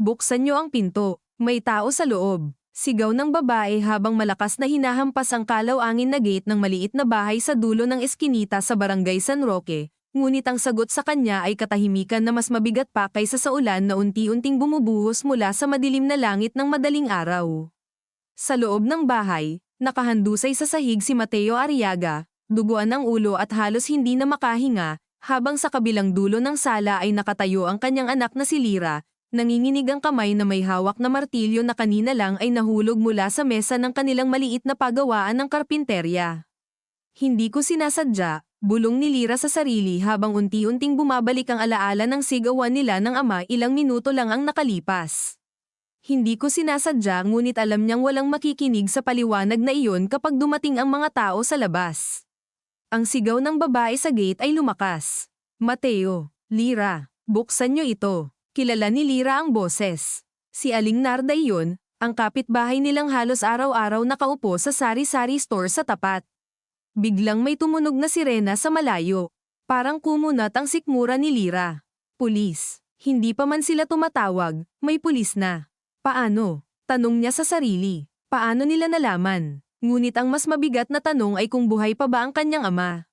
Buksan niyo ang pinto. May tao sa loob. Sigaw ng babae habang malakas na hinahampas ang kalaw-angin na gate ng maliit na bahay sa dulo ng eskinita sa Barangay San Roque. Ngunit ang sagot sa kanya ay katahimikan na mas mabigat pa kaysa sa ulan na unti-unting bumubuhos mula sa madilim na langit ng madaling araw. Sa loob ng bahay, nakahandusay sa sahig si Mateo Arriaga, duguan ang ulo at halos hindi na makahinga, habang sa kabilang dulo ng sala ay nakatayo ang kanyang anak na si Lyra, nanginginig ang kamay na may hawak na martilyo na kanina lang ay nahulog mula sa mesa ng kanilang maliit na pagawaan ng karpinterya. Hindi ko sinasadya, bulong ni Lyra sa sarili habang unti-unting bumabalik ang alaala ng sigawan nila ng ama ilang minuto lang ang nakalipas. Hindi ko sinasadya ngunit alam niyang walang makikinig sa paliwanag na iyon kapag dumating ang mga tao sa labas. Ang sigaw ng babae sa gate ay lumakas. Mateo, Lyra, buksan niyo ito. Kilala ni Lyra ang boses. Si Aling Narda iyon, ang kapitbahay nilang halos araw-araw nakaupo sa sari-sari store sa tapat. Biglang may tumunog na sirena sa malayo. Parang kumunat ang sikmura ni Lyra. Pulis. Hindi pa man sila tumatawag, may pulis na. Paano? Tanong niya sa sarili. Paano nila nalaman? Ngunit ang mas mabigat na tanong ay kung buhay pa ba ang kanyang ama.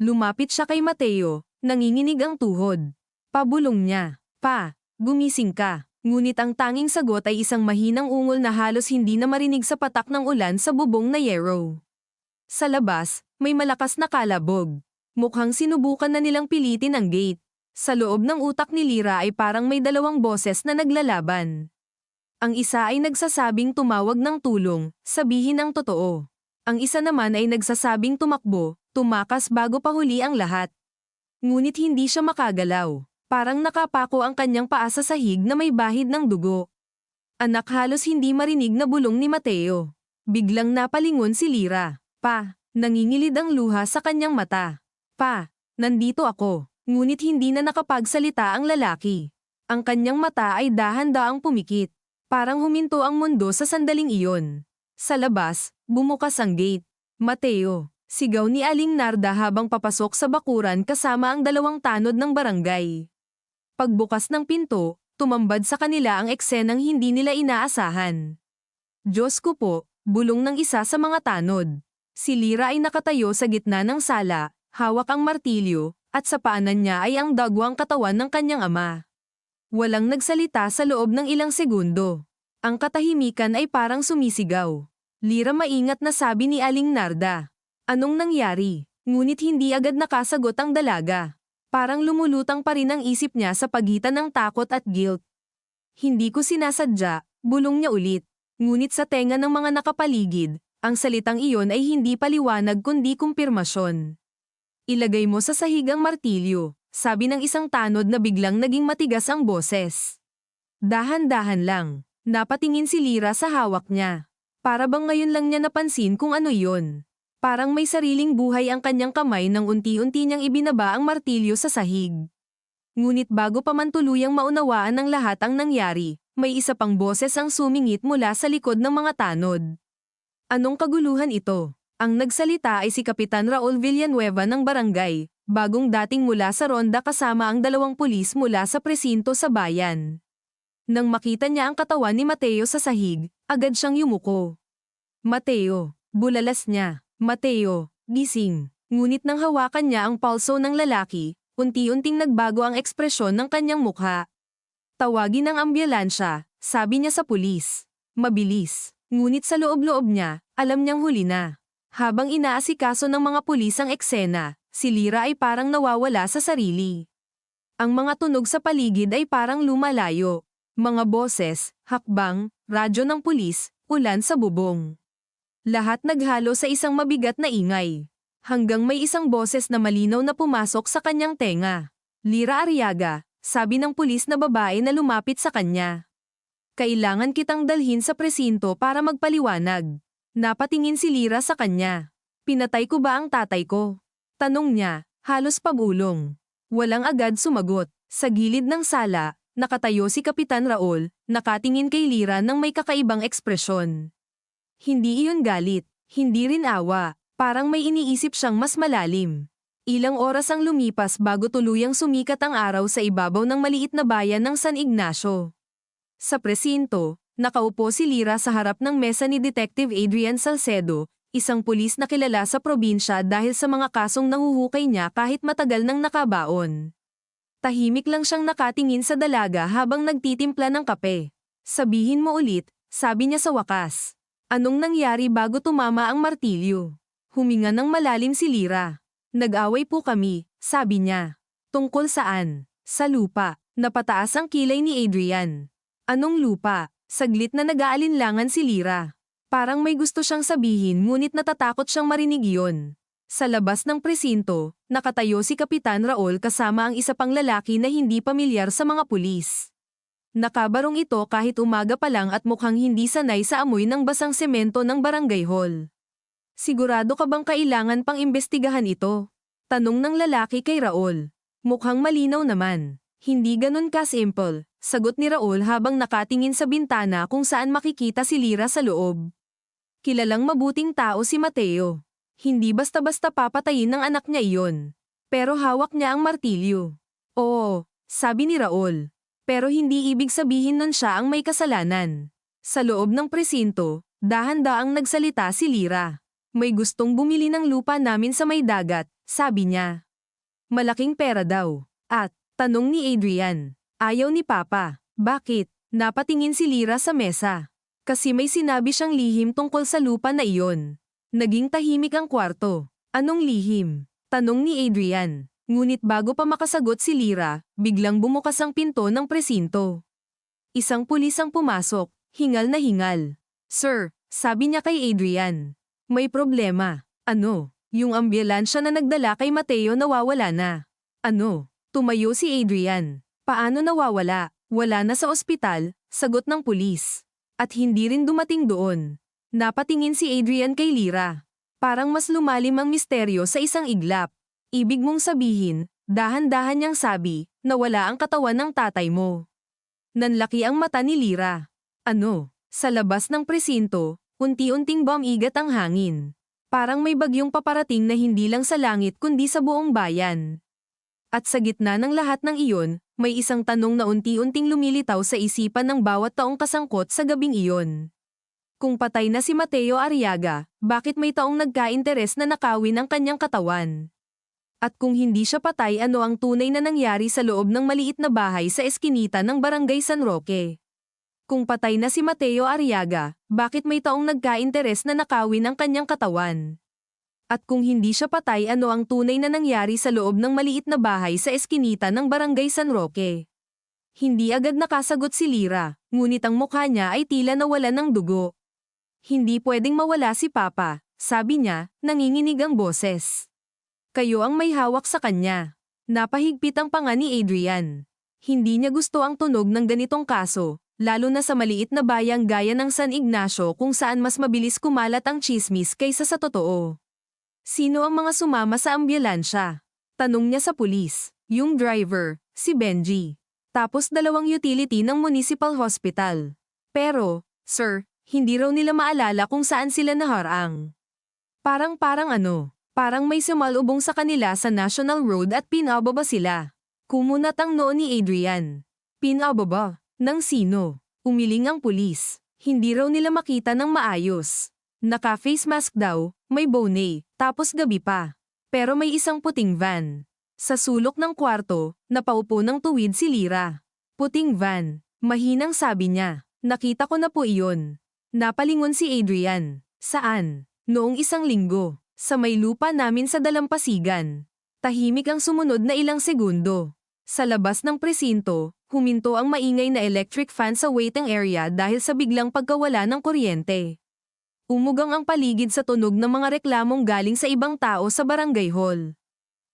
Lumapit siya kay Mateo, nanginginig ang tuhod. Pabulong niya. Pa, gumising ka. Ngunit ang tanging sagot ay isang mahinang ungol na halos hindi na marinig sa patak ng ulan sa bubong na yero. Sa labas, may malakas na kalabog. Mukhang sinubukan na nilang pilitin ang gate. Sa loob ng utak ni Lyra ay parang may dalawang boses na naglalaban. Ang isa ay nagsasabing tumawag ng tulong, sabihin ang totoo. Ang isa naman ay nagsasabing tumakbo, tumakas bago pa huli ang lahat. Ngunit hindi siya makagalaw. Parang nakapako ang kanyang paa sa sahig na may bahid ng dugo. Anak, halos hindi marinig na bulong ni Mateo. Biglang napalingon si Lyra. Pa, nangingilid ang luha sa kanyang mata. Pa, nandito ako. Ngunit hindi na nakapagsalita ang lalaki. Ang kanyang mata ay dahan-daang pumikit. Parang huminto ang mundo sa sandaling iyon. Sa labas, bumukas ang gate. Mateo, sigaw ni Aling Narda habang papasok sa bakuran kasama ang dalawang tanod ng barangay. Pagbukas ng pinto, tumambad sa kanila ang eksenang hindi nila inaasahan. Diyos ko po, bulong ng isa sa mga tanod. Si Lyra ay nakatayo sa gitna ng sala, hawak ang martilyo, at sa paanan niya ay ang dagwang katawan ng kanyang ama. Walang nagsalita sa loob ng ilang segundo. Ang katahimikan ay parang sumisigaw. Lyra, maingat na sabi ni Aling Narda. Anong nangyari? Ngunit hindi agad nakasagot ang dalaga. Parang lumulutang pa rin ang isip niya sa pagitan ng takot at guilt. Hindi ko sinasadya, bulong niya ulit. Ngunit sa tenga ng mga nakapaligid, ang salitang iyon ay hindi paliwanag kundi kumpirmasyon. Ilagay mo sa sahig ang martilyo, sabi ng isang tanod na biglang naging matigas ang boses. Dahan-dahan lang, napatingin si Lyra sa hawak niya. Para bang ngayon lang niya napansin kung ano iyon. Parang may sariling buhay ang kanyang kamay nang unti-unti niyang ibinaba ang martilyo sa sahig. Ngunit bago pa man tuluyang maunawaan ng lahat ang nangyari, may isa pang boses ang sumingit mula sa likod ng mga tanod. Anong kaguluhan ito? Ang nagsalita ay si Kapitan Raul Villanueva ng barangay, bagong dating mula sa ronda kasama ang dalawang pulis mula sa presinto sa bayan. Nang makita niya ang katawan ni Mateo sa sahig, agad siyang yumuko. Mateo, bulalas niya. Mateo, gising. Ngunit nang hawakan niya ang pulso ng lalaki, unti-unting nagbago ang ekspresyon ng kanyang mukha. Tawagin ang ambulansya, sabi niya sa pulis. Mabilis. Ngunit sa loob-loob niya, alam niyang huli na. Habang inaasikaso ng mga pulis ang eksena, si Lyra ay parang nawawala sa sarili. Ang mga tunog sa paligid ay parang lumalayo. Mga boses, hakbang, radyo ng pulis, ulan sa bubong. Lahat naghalo sa isang mabigat na ingay. Hanggang may isang boses na malinaw na pumasok sa kanyang tenga. Lyra Arriaga, sabi ng pulis na babae na lumapit sa kanya. Kailangan kitang dalhin sa presinto para magpaliwanag. Napatingin si Lyra sa kanya. Pinatay ko ba ang tatay ko? Tanong niya, halos pabulong. Walang agad sumagot. Sa gilid ng sala, nakatayo si Kapitan Raul, nakatingin kay Lyra ng may kakaibang ekspresyon. Hindi iyon galit, hindi rin awa, parang may iniisip siyang mas malalim. Ilang oras ang lumipas bago tuluyang sumikat ang araw sa ibabaw ng maliit na bayan ng San Ignacio. Sa presinto, nakaupo si Lira sa harap ng mesa ni Detective Adrian Salcedo, isang pulis na kilala sa probinsya dahil sa mga kasong nahuhukay niya kahit matagal nang nakabaon. Tahimik lang siyang nakatingin sa dalaga habang nagtitimpla ng kape. Sabihin mo ulit, sabi niya sa wakas. Anong nangyari bago tumama ang martilyo? Huminga ng malalim si Lira. Nag-away po kami, sabi niya. Tungkol saan? Sa lupa. Napataas ang kilay ni Adrian. Anong lupa? Saglit na nag-aalinlangan si Lira. Parang may gusto siyang sabihin ngunit natatakot siyang marinig iyon. Sa labas ng presinto, nakatayo si Kapitan Raul kasama ang isa pang lalaki na hindi pamilyar sa mga pulis. Nakabarong ito kahit umaga pa lang at mukhang hindi sanay sa amoy ng basang semento ng barangay hall. Sigurado ka bang kailangan pang imbestigahan ito? Tanong ng lalaki kay Raul. Mukhang malinaw naman. Hindi ganun ka-simple, sagot ni Raul habang nakatingin sa bintana kung saan makikita si Lira sa loob. Kilalang mabuting tao si Mateo. Hindi basta-basta papatayin ng anak niya iyon. Pero hawak niya ang martilyo. Oo, sabi ni Raul. Pero hindi ibig sabihin nun siya ang may kasalanan. Sa loob ng presinto, dahan-daang nagsalita si Lira. May gustong bumili ng lupa namin sa may dagat, sabi niya. Malaking pera daw. At, tanong ni Adrian. Ayaw ni Papa. Bakit? Napatingin si Lira sa mesa. Kasi may sinabi siyang lihim tungkol sa lupa na iyon. Naging tahimik ang kwarto. Anong lihim? Tanong ni Adrian. Ngunit bago pa makasagot si Lira, biglang bumukas ang pinto ng presinto. Isang pulis ang pumasok, hingal na hingal. Sir, sabi niya kay Adrian. May problema. Ano? Yung ambulansya na nagdala kay Mateo nawawala na. Ano? Tumayo si Adrian. Paano nawawala? Wala na sa ospital, sagot ng pulis. At hindi rin dumating doon. Napatingin si Adrian kay Lira. Parang mas lumalim ang misteryo sa isang iglap. Ibig mong sabihin, dahan-dahan niyang sabi, nawala ang katawan ng tatay mo. Nanlaki ang mata ni Lira. Ano? Sa labas ng presinto, unti-unting bumigat ang hangin. Parang may bagyong paparating na hindi lang sa langit kundi sa buong bayan. At sa gitna ng lahat ng iyon, may isang tanong na unti-unting lumilitaw sa isipan ng bawat taong kasangkot sa gabing iyon. Kung patay na si Mateo Arriaga, bakit may taong nagka-interes na nakawin ang kanyang katawan? At kung hindi siya patay, ano ang tunay na nangyari sa loob ng maliit na bahay sa eskinita ng Barangay San Roque? Kung patay na si Mateo Arriaga, bakit may taong nagka-interes na nakawin ang kanyang katawan? At kung hindi siya patay, ano ang tunay na nangyari sa loob ng maliit na bahay sa eskinita ng Barangay San Roque? Hindi agad nakasagot si Lira, ngunit ang mukha niya ay tila nawalan ng dugo. Hindi pwedeng mawala si Papa, sabi niya, nanginginig ang boses. Kayo ang may hawak sa kanya. Napahigpit ang panga ni Adrian. Hindi niya gusto ang tunog ng ganitong kaso, lalo na sa maliit na bayang gaya ng San Ignacio kung saan mas mabilis kumalat ang chismis kaysa sa totoo. Sino ang mga sumama sa ambulansya? Tanong niya sa pulis. Yung driver, si Benji. Tapos 2 utility ng municipal hospital. Pero, sir, hindi raw nila maalala kung saan sila naharang. Parang ano? Parang may sumalubong sa kanila sa National Road at pinababa sila. Kumunat ang noo ni Adrian. Pinababa? Nang sino? Umiling ang pulis. Hindi raw nila makita ng maayos. Naka-face mask daw, may bone, tapos gabi pa. Pero may isang puting van. Sa sulok ng kwarto, napaupo ng tuwid si Lira. Puting van, mahinang sabi niya. Nakita ko na po iyon. Napalingon si Adrian. Saan? Noong 1 linggo. Sa may lupa namin sa dalampasigan. Tahimik ang sumunod na ilang segundo. Sa labas ng presinto, huminto ang maingay na electric fan sa waiting area dahil sa biglang pagkawala ng kuryente. Umugang ang paligid sa tunog ng mga reklamong galing sa ibang tao sa barangay hall.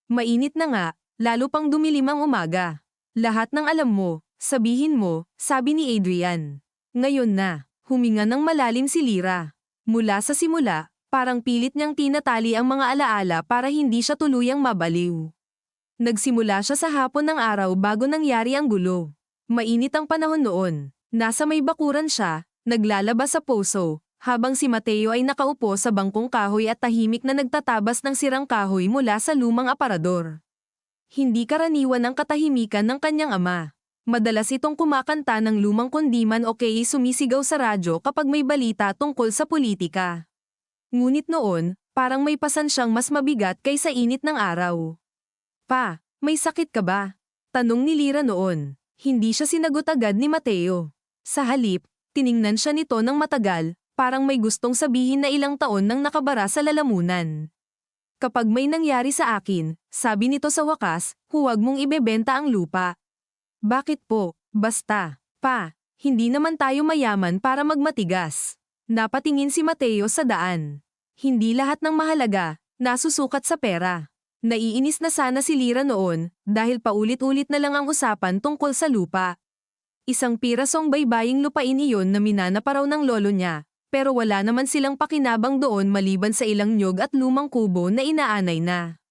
Mainit na nga, lalo pang dumilim ang umaga. Lahat ng alam mo, sabihin mo, sabi ni Adrian. Ngayon na, huminga ng malalim si Lira. Mula sa simula, parang pilit niyang tinatali ang mga alaala para hindi siya tuluyang mabaliw. Nagsimula siya sa hapon ng araw bago nangyari ang gulo. Mainit ang panahon noon. Nasa may bakuran siya, naglalaba sa poso, habang si Mateo ay nakaupo sa bangkong kahoy at tahimik na nagtatabas ng sirang kahoy mula sa lumang aparador. Hindi karaniwan ang katahimikan ng kanyang ama. Madalas itong kumakanta ng lumang kundiman o kaya sumisigaw sa radyo kapag may balita tungkol sa politika. Ngunit noon, parang may pasan siyang mas mabigat kaysa init ng araw. Pa, may sakit ka ba? Tanong ni Lyra noon. Hindi siya sinagot agad ni Mateo. Sa halip, tiningnan siya nito ng matagal, parang may gustong sabihin na ilang taon nang nakabara sa lalamunan. Kapag may nangyari sa akin, sabi nito sa wakas, huwag mong ibebenta ang lupa. Bakit po? Basta. Pa, hindi naman tayo mayaman para magmatigas. Napatingin si Mateo sa daan. Hindi lahat ng mahalaga, nasusukat sa pera. Naiinis na sana si Lyra noon, dahil paulit-ulit na lang ang usapan tungkol sa lupa. Isang pirasong baybaying lupain iyon na minana pa raw ng lolo niya, pero wala naman silang pakinabang doon maliban sa ilang nyog at lumang kubo na inaanay na.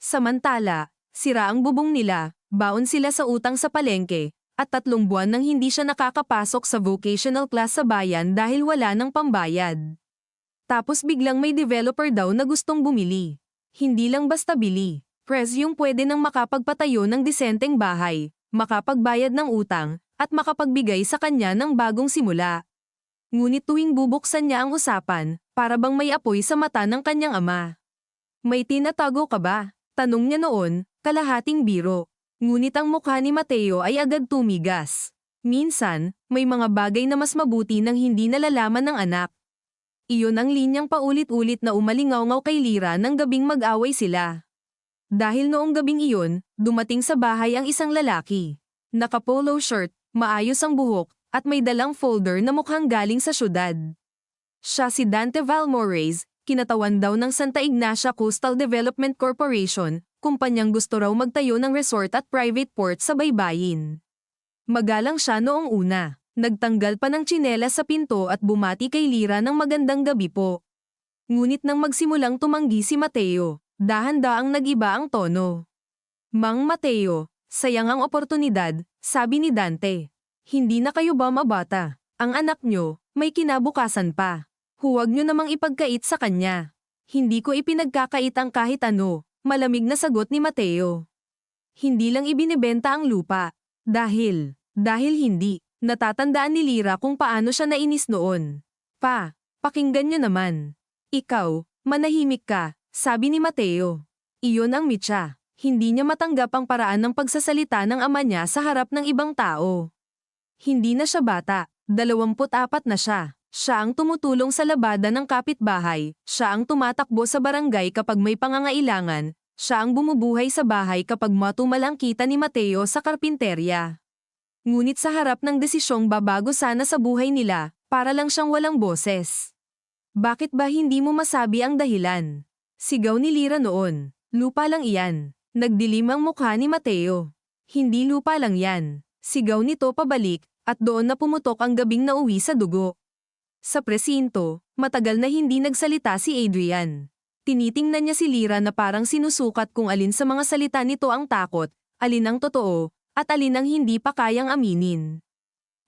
Samantala, sira ang bubong nila, baon sila sa utang sa palengke, at 3 buwan nang hindi siya nakakapasok sa vocational class sa bayan dahil wala ng pambayad. Tapos biglang may developer daw na gustong bumili. Hindi lang basta bili. Yung pwede nang makapagpatayo ng disenteng bahay, makapagbayad ng utang, at makapagbigay sa kanya ng bagong simula. Ngunit tuwing bubuksan niya ang usapan, para bang may apoy sa mata ng kanyang ama. May tinatago ka ba? Tanong niya noon, kalahating biro. Ngunit ang mukha ni Mateo ay agad tumigas. Minsan, may mga bagay na mas mabuti nang hindi nalalaman ng anak. Iyon ang linyang paulit-ulit na umalingaw-ngaw kay Lyra nang gabing mag-away sila. Dahil noong gabing iyon, dumating sa bahay ang isang lalaki. Naka-polo shirt, maayos ang buhok, at may dalang folder na mukhang galing sa syudad. Siya si Dante Valmores, kinatawan daw ng Santa Ignacia Coastal Development Corporation, kumpanyang gusto raw magtayo ng resort at private port sa baybayin. Magalang siya noong una. Nagtanggal pa ng tsinelas sa pinto at bumati kay Lyra ng magandang gabi po. Ngunit nang magsimulang tumanggi si Mateo, dahan-daang nag-iba ang tono. Mang Mateo, sayang ang oportunidad, sabi ni Dante. Hindi na kayo ba mabata? Ang anak nyo, may kinabukasan pa. Huwag nyo namang ipagkait sa kanya. Hindi ko ipinagkakait ang kahit ano, malamig na sagot ni Mateo. Hindi lang ibinibenta ang lupa. Dahil hindi. Natatandaan ni Lyra kung paano siya nainis noon. Pa, pakinggan nyo naman. Ikaw, manahimik ka, sabi ni Mateo. Iyon ang mitya. Hindi niya matanggap ang paraan ng pagsasalita ng ama niya sa harap ng ibang tao. Hindi na siya bata, 24 na siya. Siya ang tumutulong sa labada ng kapitbahay, siya ang tumatakbo sa barangay kapag may pangangailangan, siya ang bumubuhay sa bahay kapag matumalang kita ni Mateo sa karpinterya. Ngunit sa harap ng desisyong babago sana sa buhay nila, para lang siyang walang boses. Bakit ba hindi mo masabi ang dahilan? Sigaw ni Lyra noon. Lupa lang iyan. Nagdilim ang mukha ni Mateo. Hindi lupa lang yan. Sigaw nito pabalik, at doon na pumutok ang gabing nauwi sa dugo. Sa presinto, matagal na hindi nagsalita si Adrian. Tinitingnan niya si Lyra na parang sinusukat kung alin sa mga salita nito ang takot, alin ang totoo, at alin ang hindi pa kayang aminin.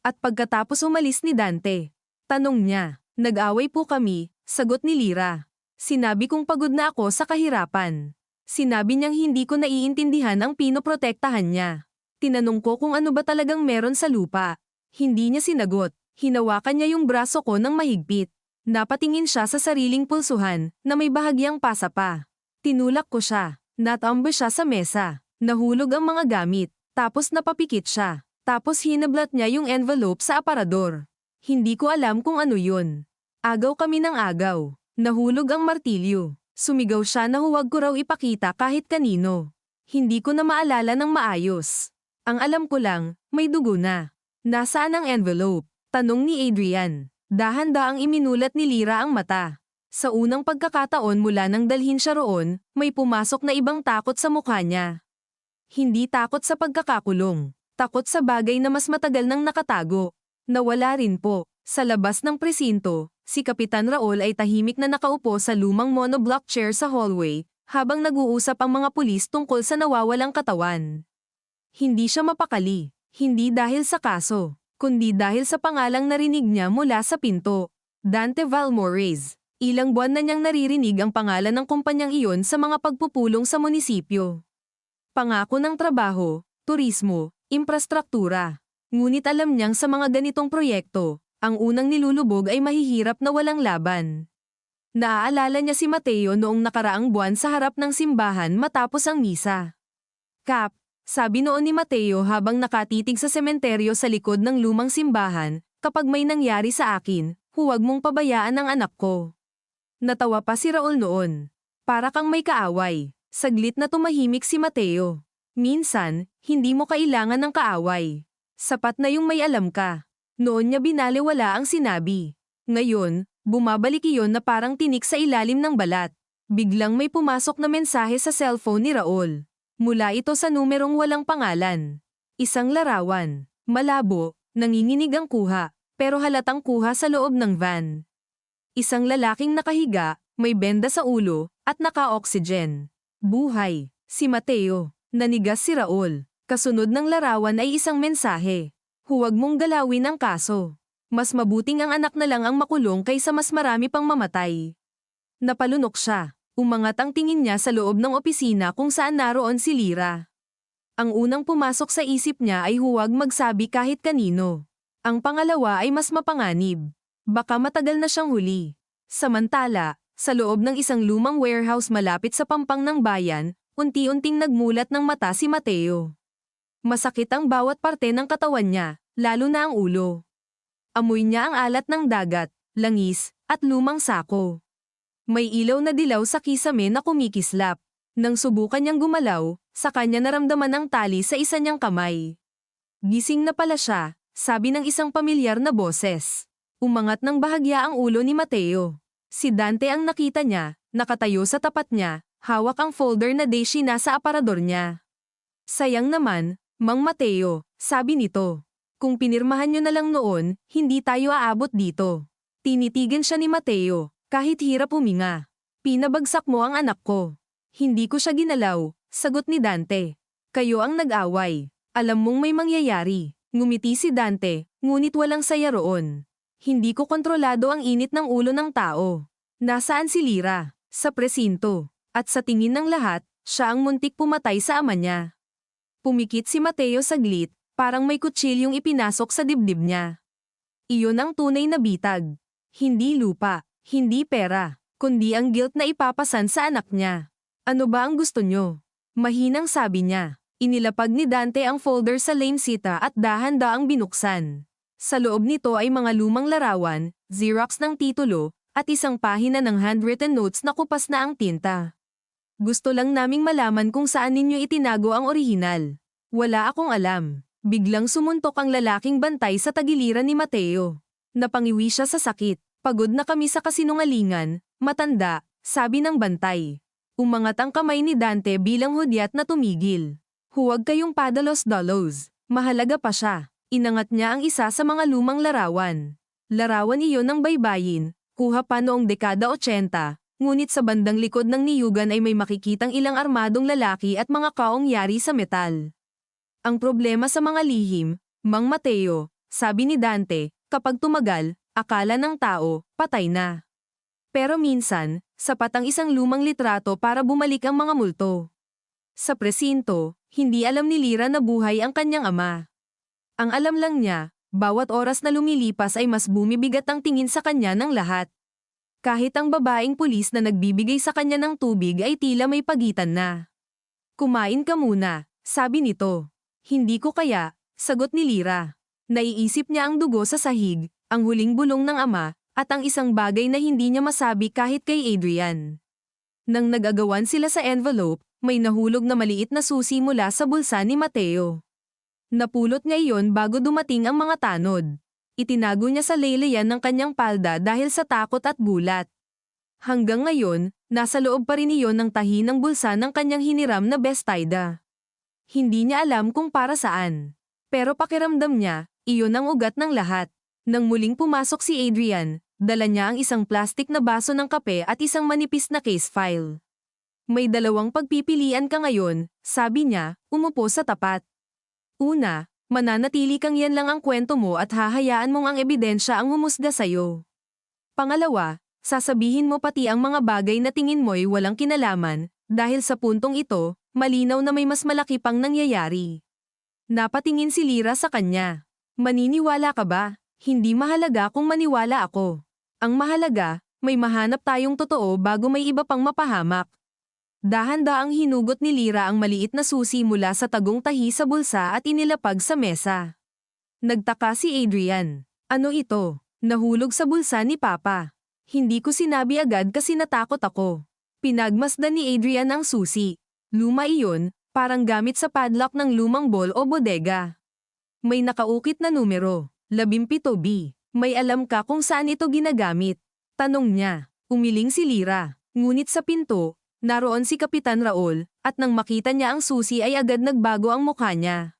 At pagkatapos umalis ni Dante, tanong niya, nag-away po kami, sagot ni Lyra. Sinabi kong pagod na ako sa kahirapan. Sinabi niyang hindi ko naiintindihan ang pinoprotektahan niya. Tinanong ko kung ano ba talagang meron sa lupa. Hindi niya sinagot. Hinawakan niya yung braso ko ng mahigpit. Napatingin siya sa sariling pulsuhan na may bahagyang pasa pa. Tinulak ko siya. Natambo siya sa mesa. Nahulog ang mga gamit. Tapos napapikit siya. Tapos hinablat niya yung envelope sa aparador. Hindi ko alam kung ano yun. Agaw kami ng agaw. Nahulog ang martilyo. Sumigaw siya na huwag ko raw ipakita kahit kanino. Hindi ko na maalala ng maayos. Ang alam ko lang, may dugo na. Nasaan ang envelope? Tanong ni Adrian. Dahan-daang iminulat ni Lyra ang mata. Sa unang pagkakataon mula nang dalhin siya roon, may pumasok na ibang takot sa mukha niya. Hindi takot sa pagkakakulong. Takot sa bagay na mas matagal nang nakatago. Nawala rin po. Sa labas ng presinto, si Kapitan Raul ay tahimik na nakaupo sa lumang monoblock chair sa hallway, habang nag-uusap ang mga pulis tungkol sa nawawalang katawan. Hindi siya mapakali. Hindi dahil sa kaso, kundi dahil sa pangalang narinig niya mula sa pinto. Dante Valmores. Ilang buwan na niyang naririnig ang pangalan ng kumpanyang iyon sa mga pagpupulong sa munisipyo. Pangako ng trabaho, turismo, infrastruktura. Ngunit alam niyang sa mga ganitong proyekto, ang unang nilulubog ay mahihirap na walang laban. Naaalala niya si Mateo noong nakaraang buwan sa harap ng simbahan matapos ang misa. Kap, sabi noon ni Mateo habang nakatitig sa sementeryo sa likod ng lumang simbahan, kapag may nangyari sa akin, huwag mong pabayaan ang anak ko. Natawa pa si Raul noon. Para kang may kaaway. Saglit na tumahimik si Mateo. Minsan, hindi mo kailangan ng kaaway. Sapat na yung may alam ka. Noon niya binaliwala ang sinabi. Ngayon, bumabalik iyon na parang tinik sa ilalim ng balat. Biglang may pumasok na mensahe sa cellphone ni Raul. Mula ito sa numerong walang pangalan. Isang larawan. Malabo, nanginginig ang kuha, pero halatang kuha sa loob ng van. Isang lalaking nakahiga, may benda sa ulo, at naka-oxygen. Buhay, si Mateo. Nanigas si Raul. Kasunod ng larawan ay isang mensahe. Huwag mong galawin ang kaso. Mas mabuting ang anak na lang ang makulong kaysa mas marami pang mamatay. Napalunok siya. Umangat ang tingin niya sa loob ng opisina kung saan naroon si Lyra. Ang unang pumasok sa isip niya ay huwag magsabi kahit kanino. Ang pangalawa ay mas mapanganib. Baka matagal na siyang huli. Samantala, sa loob ng isang lumang warehouse malapit sa pampang ng bayan, unti-unting nagmulat ng mata si Mateo. Masakit ang bawat parte ng katawan niya, lalo na ang ulo. Amoy niya ang alat ng dagat, langis, at lumang sako. May ilaw na dilaw sa kisame na kumikislap. Nang subukan niyang gumalaw, sa kanya naramdaman ang tali sa isa niyang kamay. Gising na pala siya, sabi ng isang pamilyar na boses. Umangat ng bahagya ang ulo ni Mateo. Si Dante ang nakita niya, nakatayo sa tapat niya, hawak ang folder na Daisy nasa aparador niya. Sayang naman, Mang Mateo, sabi nito. Kung pinirmahan niyo na lang noon, hindi tayo aabot dito. Tinitigan siya ni Mateo, kahit hirap huminga. Pinabagsak mo ang anak ko. Hindi ko siya ginalaw, sagot ni Dante. Kayo ang nag-away. Alam mong may mangyayari. Ngumiti si Dante, ngunit walang saya roon. Hindi ko kontrolado ang init ng ulo ng tao. Nasaan si Lyra? Sa presinto. At sa tingin ng lahat, siya ang muntik pumatay sa ama niya. Pumikit si Mateo saglit, parang may kutsilyong ipinasok sa dibdib niya. Iyon ang tunay na bitag. Hindi lupa, hindi pera, kundi ang guilt na ipapasan sa anak niya. Ano ba ang gusto nyo? Mahinang sabi niya. Inilapag ni Dante ang folder sa lamesita at dahan-daang binuksan. Sa loob nito ay mga lumang larawan, Xerox ng titulo, at isang pahina ng handwritten notes na kupas na ang tinta. Gusto lang naming malaman kung saan ninyo itinago ang orihinal. Wala akong alam. Biglang sumuntok ang lalaking bantay sa tagiliran ni Mateo. Napangiwi siya sa sakit. Pagod na kami sa kasinungalingan, matanda, sabi ng bantay. Umangat ang kamay ni Dante bilang hudyat na tumigil. Huwag kayong padalos-dalos. Mahalaga pa siya. Inangat niya ang isa sa mga lumang larawan. Larawan iyon ng baybayin, kuha pa noong dekada 80, ngunit sa bandang likod ng niyugan ay may makikitang ilang armadong lalaki at mga kaong yari sa metal. Ang problema sa mga lihim, Mang Mateo, sabi ni Dante, kapag tumagal, akala ng tao, patay na. Pero minsan, sapat ang isang lumang litrato para bumalik ang mga multo. Sa presinto, hindi alam ni Lyra na buhay ang kanyang ama. Ang alam lang niya, bawat oras na lumilipas ay mas bumibigat ang tingin sa kanya ng lahat. Kahit ang babaeng pulis na nagbibigay sa kanya ng tubig ay tila may pagitan na. Kumain ka muna, sabi nito. Hindi ko kaya, sagot ni Lyra. Naiisip niya ang dugo sa sahig, ang huling bulong ng ama, at ang isang bagay na hindi niya masabi kahit kay Adrian. Nang nag-agawan sila sa envelope, may nahulog na maliit na susi mula sa bulsa ni Mateo. Napulot niya iyon bago dumating ang mga tanod. Itinago niya sa laylayan ng kanyang palda dahil sa takot at gulat. Hanggang ngayon, nasa loob pa rin iyon ng tahi ng bulsa ng kanyang hiniram na bestida. Hindi niya alam kung para saan. Pero pakiramdam niya, iyon ang ugat ng lahat. Nang muling pumasok si Adrian, dala niya ang isang plastik na baso ng kape at isang manipis na case file. May dalawang pagpipilian ka ngayon, sabi niya, umupo sa tapat. Una, mananatili kang yan lang ang kwento mo at hahayaan mong ang ebidensya ang humusga sa'yo. Pangalawa, sasabihin mo pati ang mga bagay na tingin mo'y walang kinalaman, dahil sa puntong ito, malinaw na may mas malaki pang nangyayari. Napatingin si Lyra sa kanya. Maniniwala ka ba? Hindi mahalaga kung maniwala ako. Ang mahalaga, may mahanap tayong totoo bago may iba pang mapahamak. Dahan-daang hinugot ni Lyra ang maliit na susi mula sa tagong tahi sa bulsa at inilapag sa mesa. Nagtaka si Adrian. Ano ito? Nahulog sa bulsa ni Papa. Hindi ko sinabi agad kasi natakot ako. Pinagmasdan ni Adrian ang susi. Luma iyon, parang gamit sa padlock ng lumang ball o bodega. May nakaukit na numero, 17B. May alam ka kung saan ito ginagamit? Tanong niya. Umiling si Lyra. Ngunit sa pinto, naroon si Kapitan Raul, at nang makita niya ang susi ay agad nagbago ang mukha niya.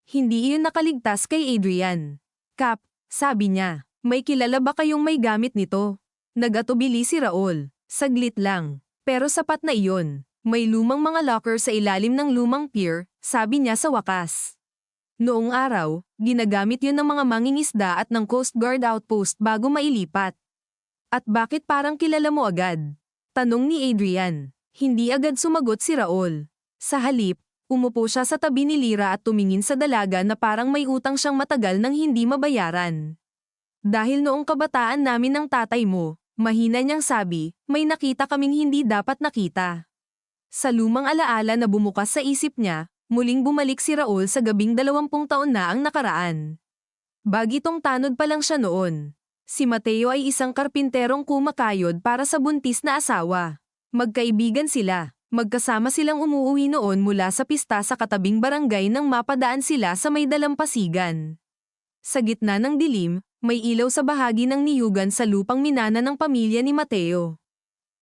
Hindi iyon nakaligtas kay Adrian. Kap, sabi niya, may kilala ba kayong may gamit nito? Nagatubili si Raul. Saglit lang. Pero sapat na iyon. May lumang mga locker sa ilalim ng lumang pier, sabi niya sa wakas. Noong araw, ginagamit yun ng mga mangingisda at ng Coast Guard outpost bago mailipat. At bakit parang kilala mo agad? Tanong ni Adrian. Hindi agad sumagot si Raul. Sa halip, umupo siya sa tabi ni Lyra at tumingin sa dalaga na parang may utang siyang matagal nang hindi mabayaran. Dahil noong kabataan namin ng tatay mo, mahina niyang sabi, may nakita kaming hindi dapat nakita. Sa lumang alaala na bumukas sa isip niya, muling bumalik si Raul sa gabing 20 taon na ang nakaraan. Bagitong tanod pa lang siya noon. Si Mateo ay isang karpinterong kumakayod para sa buntis na asawa. Magkaibigan sila. Magkasama silang umuuwi noon mula sa pista sa katabing barangay nang mapadaan sila sa may dalampasigan. Sa gitna ng dilim, may ilaw sa bahagi ng niyugan sa lupang minana ng pamilya ni Mateo.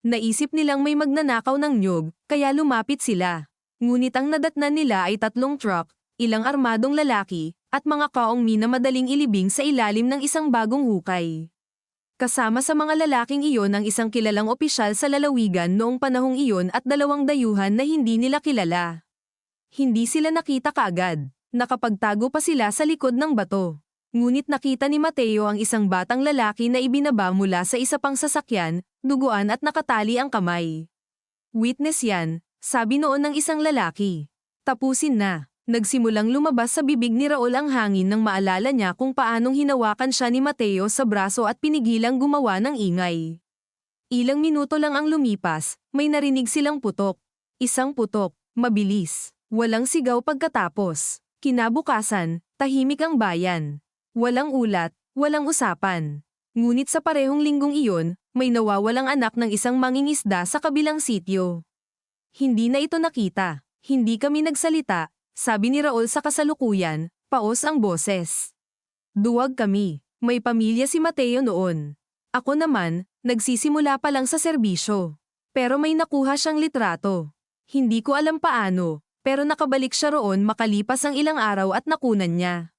Naisip nilang may magnanakaw ng nyug, kaya lumapit sila. Ngunit ang nadatnan nila ay 3 truck, ilang armadong lalaki, at mga kaongmi na madaling ilibing sa ilalim ng isang bagong hukay. Kasama sa mga lalaking iyon ang isang kilalang opisyal sa lalawigan noong panahong iyon at 2 dayuhan na hindi nila kilala. Hindi sila nakita kaagad. Nakapagtago pa sila sa likod ng bato. Ngunit nakita ni Mateo ang isang batang lalaki na ibinaba mula sa isa pang sasakyan, duguan at nakatali ang kamay. Witness yan, sabi noon ng isang lalaki. Tapusin na. Nagsimulang lumabas sa bibig ni Raul ang hangin nang maalala niya kung paanong hinawakan siya ni Mateo sa braso at pinigilang gumawa ng ingay. Ilang minuto lang ang lumipas, may narinig silang putok. Isang putok, mabilis. Walang sigaw pagkatapos. Kinabukasan, tahimik ang bayan. Walang ulat, walang usapan. Ngunit sa parehong linggong iyon, may nawawalang anak ng isang mangingisda sa kabilang sitio. Hindi na ito nakita. Hindi kami nagsalita. Sabi ni Raul sa kasalukuyan, paos ang boses. Duwag kami. May pamilya si Mateo noon. Ako naman, nagsisimula pa lang sa serbisyo. Pero may nakuha siyang litrato. Hindi ko alam paano, pero nakabalik siya roon makalipas ang ilang araw at nakunan niya.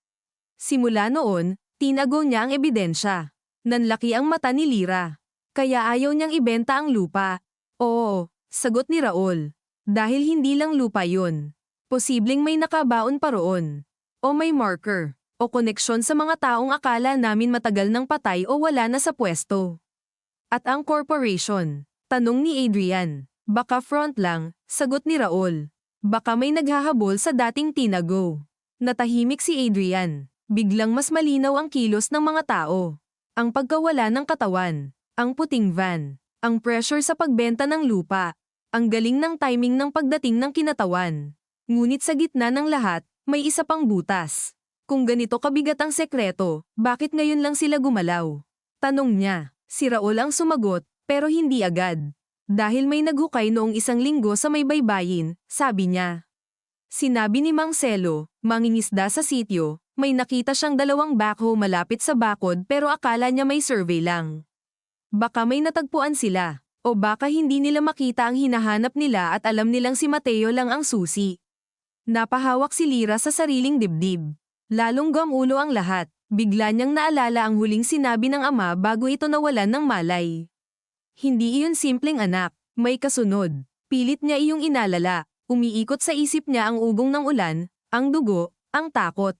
Simula noon, tinago niya ang ebidensya. Nanlaki ang mata ni Lyra. Kaya ayaw niyang ibenta ang lupa. Oo, sagot ni Raul. Dahil hindi lang lupa yun. Posibleng may nakabaon pa roon. O may marker. O koneksyon sa mga taong akala namin matagal nang patay o wala na sa pwesto. At ang corporation? Tanong ni Adrian. Baka front lang, sagot ni Raul. Baka may naghahabol sa dating tinago. Natahimik si Adrian. Biglang mas malinaw ang kilos ng mga tao. Ang pagkawala ng katawan. Ang puting van. Ang pressure sa pagbenta ng lupa. Ang galing ng timing ng pagdating ng kinatawan. Ngunit sa gitna ng lahat, may isa pang butas. Kung ganito kabigat ang sekreto, bakit ngayon lang sila gumalaw? Tanong niya. Si Raul ang sumagot, pero hindi agad. Dahil may naghukay noong 1 linggo sa may baybayin, sabi niya. Sinabi ni Mang Celo, mangingisda sa sitio, may nakita siyang 2 backhoe malapit sa bakod pero akala niya may survey lang. Baka may natagpuan sila, o baka hindi nila makita ang hinahanap nila at alam nilang si Mateo lang ang susi. Napahawak si Lyra sa sariling dibdib. Lalong gamulo ang lahat. Bigla niyang naalala ang huling sinabi ng ama bago ito nawalan ng malay. Hindi iyon simpleng anak, may kasunod. Pilit niya iyong inalala. Umiikot sa isip niya ang ugong ng ulan, ang dugo, ang takot.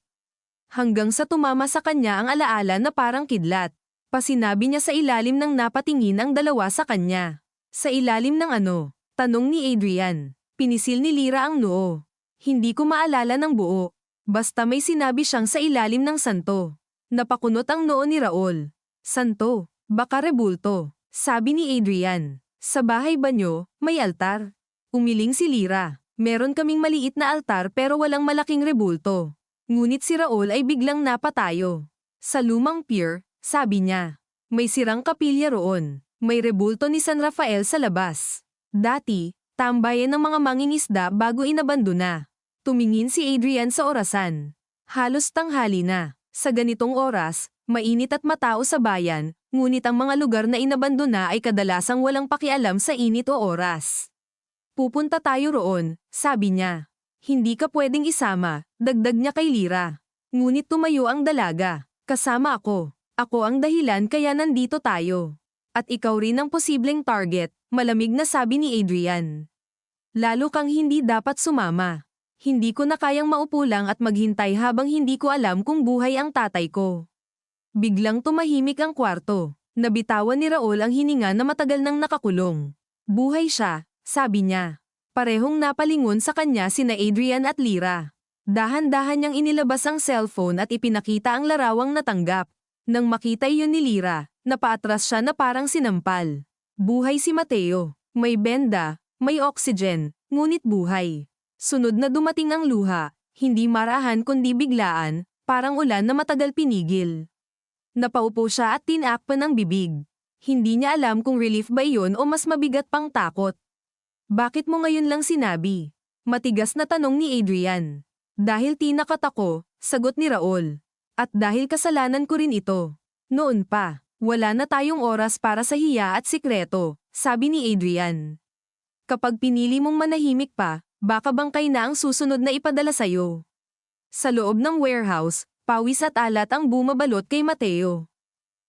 Hanggang sa tumama sa kanya ang alaala na parang kidlat. Pasinabi niya sa ilalim ng napatingin ang 2 sa kanya. Sa ilalim ng ano? Tanong ni Adrian. Pinisil ni Lyra ang noo. Hindi ko maalala ng buo. Basta may sinabi siyang sa ilalim ng santo. Napakunot ang noo ni Raul. Santo, baka rebulto, sabi ni Adrian. Sa bahay ba nyo, may altar? Umiling si Lyra. Meron kaming maliit na altar pero walang malaking rebulto. Ngunit si Raul ay biglang napatayo. Sa lumang pier, sabi niya. May sirang kapilya roon. May rebulto ni San Rafael sa labas. Dati, tambayan ng mga mangingisda bago inabandona. Tumingin si Adrian sa orasan. Halos tanghali na. Sa ganitong oras, mainit at matao sa bayan, ngunit ang mga lugar na inabandona ay kadalasang walang pakialam sa init o oras. Pupunta tayo roon, sabi niya. Hindi ka pwedeng isama, dagdag niya kay Lyra. Ngunit tumayo ang dalaga. Kasama ako. Ako ang dahilan kaya nandito tayo. At ikaw rin ang posibleng target, malamig na sabi ni Adrian. Lalo kang hindi dapat sumama. Hindi ko na kayang maupo lang at maghintay habang hindi ko alam kung buhay ang tatay ko. Biglang tumahimik ang kwarto. Nabitawan ni Raul ang hininga na matagal nang nakakulong. Buhay siya, sabi niya. Parehong napalingon sa kanya sina Adrian at Lyra. Dahan-dahan niyang inilabas ang cellphone at ipinakita ang larawang natanggap. Nang makita iyon ni Lyra, napaatras siya na parang sinampal. Buhay si Mateo. May benda, may oxygen, ngunit buhay. Sunod na dumating ang luha, hindi marahan kundi biglaan, parang ulan na matagal pinigil. Napaupo siya at tinakpan ang bibig. Hindi niya alam kung relief ba iyon o mas mabigat pang takot. Bakit mo ngayon lang sinabi? Matigas na tanong ni Adrian. Dahil tinakat ako, sagot ni Raul. At dahil kasalanan ko rin ito. Noon pa, wala na tayong oras para sa hiya at sikreto, sabi ni Adrian. Kapag pinili mong manahimik pa, baka bangkay na ang susunod na ipadala sa'yo. Sa loob ng warehouse, pawis at alat ang bumabalot kay Mateo.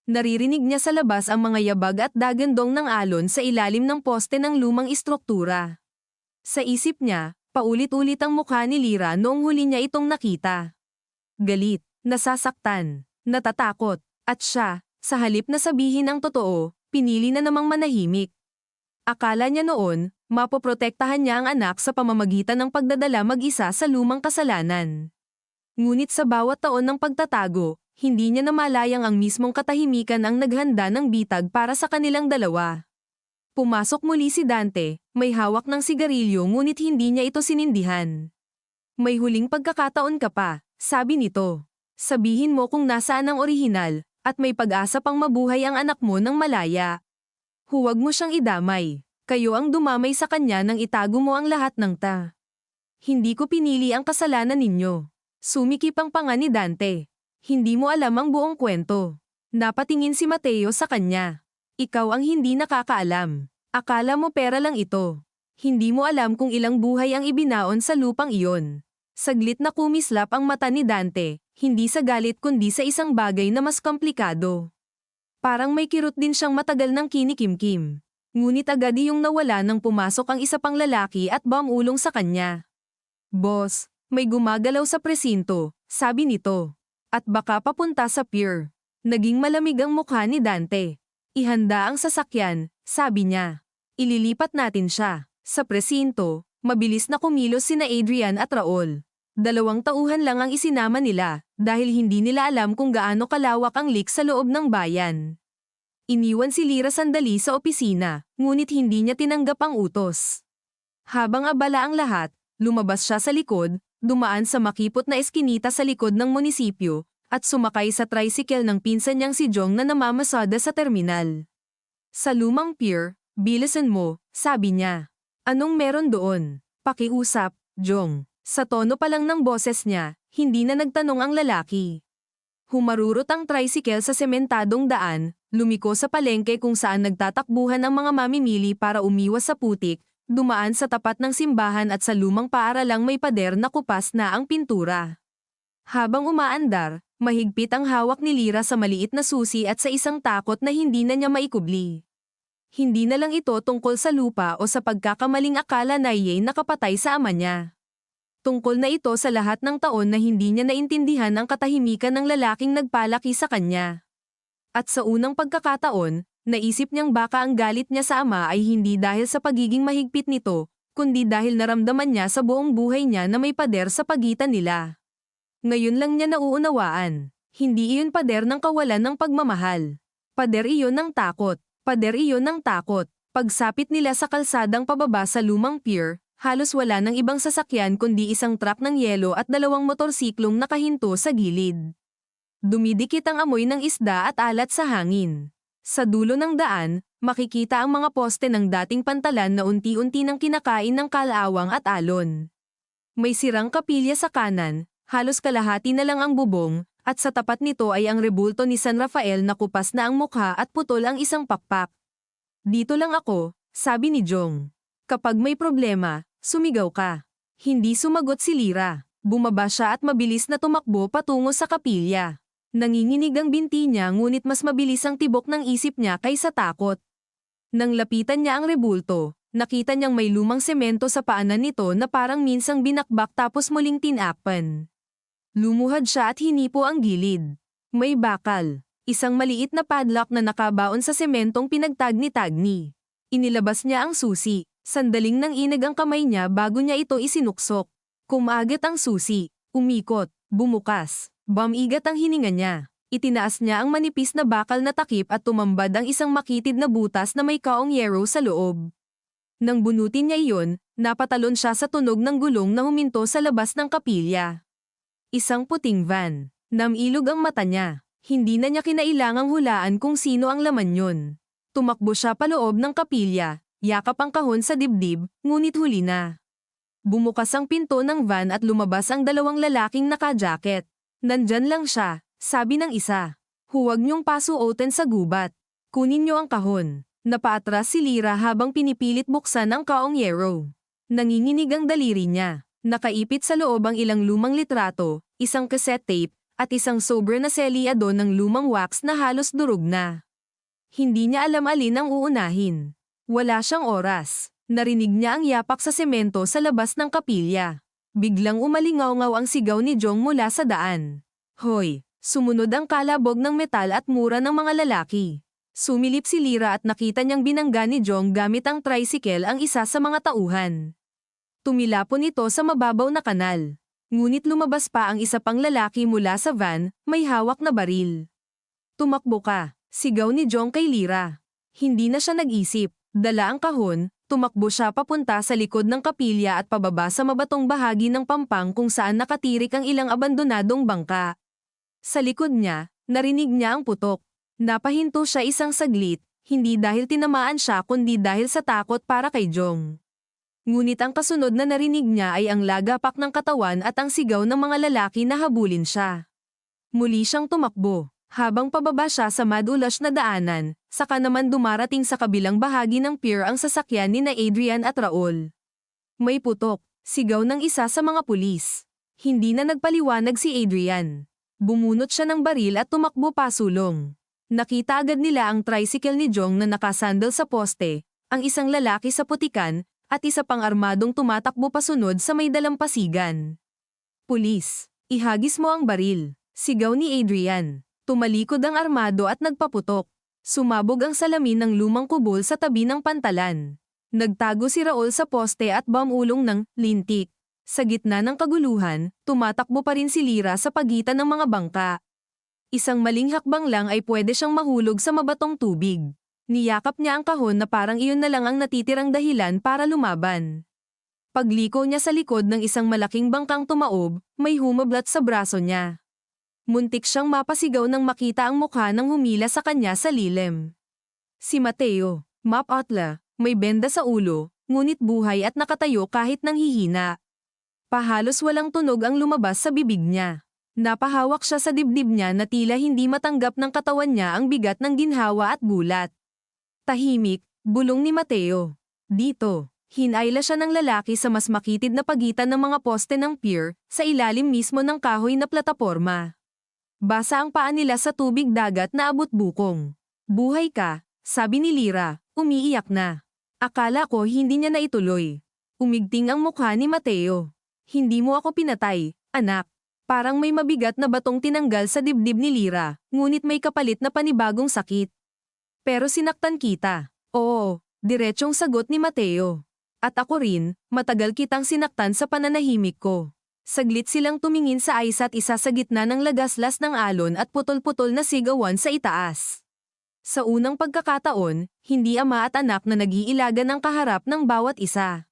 Naririnig niya sa labas ang mga yabag at dagandong ng alon sa ilalim ng poste ng lumang istruktura. Sa isip niya, paulit-ulit ang mukha ni Lyra noong huli niya itong nakita. Galit, nasasaktan, natatakot, at siya, sa halip na sabihin ang totoo, pinili na namang manahimik. Akala niya noon, mapoprotektahan niya ang anak sa pamamagitan ng pagdadala mag-isa sa lumang kasalanan. Ngunit sa bawat taon ng pagtatago, hindi niya namalayang ang mismong katahimikan ang naghanda ng bitag para sa kanilang dalawa. Pumasok muli si Dante, may hawak ng sigarilyo ngunit hindi niya ito sinindihan. May huling pagkakataon ka pa, sabi nito. Sabihin mo kung nasaan ang orihinal, at may pag-asa pang mabuhay ang anak mo ng malaya. Huwag mo siyang idamay. Kayo ang dumamay sa kanya nang itago mo ang lahat ng ta. Hindi ko pinili ang kasalanan ninyo. Sumikip ang panga ni Dante. Hindi mo alam ang buong kwento. Napatingin si Mateo sa kanya. Ikaw ang hindi nakakaalam. Akala mo pera lang ito. Hindi mo alam kung ilang buhay ang ibinaon sa lupang iyon. Saglit na kumislap ang mata ni Dante, hindi sa galit kundi sa isang bagay na mas komplikado. Parang may kirot din siyang matagal ng kinikimkim. Ngunit agad iyong nawala nang pumasok ang isa pang lalaki at bumulong sa kanya. Boss, may gumagalaw sa presinto, sabi nito. At baka papunta sa pier. Naging malamig ang mukha ni Dante. Ihanda ang sasakyan, sabi niya. Ililipat natin siya. Sa presinto, mabilis na kumilos sina Adrian at Raul. 2 tauhan lang ang isinama nila, dahil hindi nila alam kung gaano kalawak ang leak sa loob ng bayan. Iniwan si Lyra sandali sa opisina, ngunit hindi niya tinanggap ang utos. Habang abala ang lahat, lumabas siya sa likod, dumaan sa makipot na eskinita sa likod ng munisipyo, at sumakay sa tricycle ng pinsan niyang si Jong na namamasada sa terminal. Sa lumang pier, bilisan mo, sabi niya. Anong meron doon? Pakiusap, Jong. Sa tono pa lang ng boses niya, hindi na nagtanong ang lalaki. Humarurot ang tricycle sa sementadong daan, lumiko sa palengke kung saan nagtatakbuhan ang mga mamimili para umiwas sa putik, dumaan sa tapat ng simbahan at sa lumang paaralang may pader na kupas na ang pintura. Habang umaandar, mahigpit ang hawak ni Lyra sa maliit na susi at sa isang takot na hindi na niya maikubli. Hindi na lang ito tungkol sa lupa o sa pagkakamaling akala na iya'y nakapatay sa ama niya. Tungkol na ito sa lahat ng taon na hindi niya naintindihan ang katahimikan ng lalaking nagpalaki sa kanya. At sa unang pagkakataon, naisip niyang baka ang galit niya sa ama ay hindi dahil sa pagiging mahigpit nito, kundi dahil naramdaman niya sa buong buhay niya na may pader sa pagitan nila. Ngayon lang niya nauunawaan. Hindi iyon pader ng kawalan ng pagmamahal. Pader iyon ng takot. Pader iyon ng takot. Pagsapit nila sa kalsadang pababa sa lumang pier, halos wala ng ibang sasakyan kundi isang truck ng yelo at dalawang motorsiklong nakahinto sa gilid. Dumidikit ang amoy ng isda at alat sa hangin. Sa dulo ng daan, makikita ang mga poste ng dating pantalan na unti-unti nang kinakain ng kalawang at alon. May sirang kapilya sa kanan, halos kalahati na lang ang bubong, at sa tapat nito ay ang rebulto ni San Rafael na kupas na ang mukha at putol ang isang pakpak. Dito lang ako, sabi ni Jong. Kapag may problema, sumigaw ka. Hindi sumagot si Lyra. Bumaba siya at mabilis na tumakbo patungo sa kapilya. Nanginginig ang binti niya ngunit mas mabilis ang tibok ng isip niya kaysa takot. Nang lapitan niya ang rebulto, nakita niyang may lumang semento sa paanan nito na parang minsang binakbak tapos muling tinakpan. Lumuhad siya at hinipo ang gilid. May bakal. Isang maliit na padlock na nakabaon sa sementong pinagtagni-tagni. Inilabas niya ang susi. Sandaling nang inag ang kamay niya bago niya ito isinuksok. Kumagat ang susi. Umikot. Bumukas. Bumigat ang hininga niya. Itinaas niya ang manipis na bakal na takip at tumambad ang isang makitid na butas na may kaong yero sa loob. Nang bunutin niya iyon, napatalon siya sa tunog ng gulong na huminto sa labas ng kapilya. Isang puting van. Namilog ang mata niya. Hindi na niya kinailangang hulaan kung sino ang laman yun. Tumakbo siya paloob ng kapilya, yakap ang kahon sa dibdib, ngunit huli na. Bumukas ang pinto ng van at lumabas ang dalawang lalaking naka-jacket. Nandyan lang siya, sabi ng isa. Huwag niyong pasuotin sa gubat. Kunin niyo ang kahon. Napaatras si Lyra habang pinipilit buksan ang kaong yero. Nanginginig ang daliri niya. Nakaipit sa loob ang ilang lumang litrato, isang cassette tape, at isang sobre na selyado ng lumang wax na halos durog na. Hindi niya alam alin ang uunahin. Wala siyang oras. Narinig niya ang yapak sa semento sa labas ng kapilya. Biglang umalingaw-ngaw ang sigaw ni Jong mula sa daan. Hoy! Sumunod ang kalabog ng metal at mura ng mga lalaki. Sumilip si Lyra at nakita niyang binangga ni Jong gamit ang tricycle ang isa sa mga tauhan. Tumilapon ito sa mababaw na kanal. Ngunit lumabas pa ang isa pang lalaki mula sa van, may hawak na baril. Tumakbo ka, sigaw ni Jong kay Lyra. Hindi na siya nag-isip, dala ang kahon, tumakbo siya papunta sa likod ng kapilya at pababa sa mabatong bahagi ng pampang kung saan nakatirik ang ilang abandonadong bangka. Sa likod niya, narinig niya ang putok. Napahinto siya isang saglit, hindi dahil tinamaan siya kundi dahil sa takot para kay Jong. Ngunit ang kasunod na narinig niya ay ang lagapak ng katawan at ang sigaw ng mga lalaki na habulin siya. Muli siyang tumakbo. Habang pababa siya sa madulas na daanan, saka naman dumarating sa kabilang bahagi ng pier ang sasakyan ni na Adrian at Raul. May putok, sigaw ng isa sa mga pulis. Hindi na nagpaliwanag si Adrian. Bumunot siya ng baril at tumakbo pasulong. Nakita agad nila ang tricycle ni Jong na nakasandal sa poste, ang isang lalaki sa putikan, at isa pang armadong tumatakbo pasunod sa may dalampasigan. Pulis, ihagis mo ang baril, sigaw ni Adrian. Tumalikod ang armado at nagpaputok. Sumabog ang salamin ng lumang kubol sa tabi ng pantalan. Nagtago si Raul sa poste at bumulong ng lintik. Sa gitna ng kaguluhan, tumatakbo pa rin si Lyra sa pagitan ng mga bangka. Isang maling hakbang lang ay pwede siyang mahulog sa mabatong tubig. Niyakap niya ang kahon na parang iyon na lang ang natitirang dahilan para lumaban. Pagliko niya sa likod ng isang malaking bangkang tumaob, may humablat sa braso niya. Muntik siyang mapasigaw nang makita ang mukha ng humila sa kanya sa lilim. Si Mateo, mapatla, may benda sa ulo, ngunit buhay at nakatayo kahit nanghihina. Pahalos walang tunog ang lumabas sa bibig niya. Napahawak siya sa dibdib niya na tila hindi matanggap ng katawan niya ang bigat ng ginhawa at gulat. Tahimik, bulong ni Mateo. Dito, hinayla siya ng lalaki sa mas makitid na pagitan ng mga poste ng pier, sa ilalim mismo ng kahoy na plataporma. Basa ang paa nila sa tubig dagat na abot bukong. Buhay ka, sabi ni Lyra, umiiyak na. Akala ko hindi niya naituloy. Umigting ang mukha ni Mateo. Hindi mo ako pinatay, anak. Parang may mabigat na batong tinanggal sa dibdib ni Lyra, ngunit may kapalit na panibagong sakit. Pero sinaktan kita. Oo, diretsong sagot ni Mateo. At ako rin, matagal kitang sinaktan sa pananahimik ko. Saglit silang tumingin sa isa't isa sa gitna ng lagaslas ng alon at putol-putol na sigawan sa itaas. Sa unang pagkakataon, hindi ama at anak na nag-iilagan ng kaharap ng bawat isa.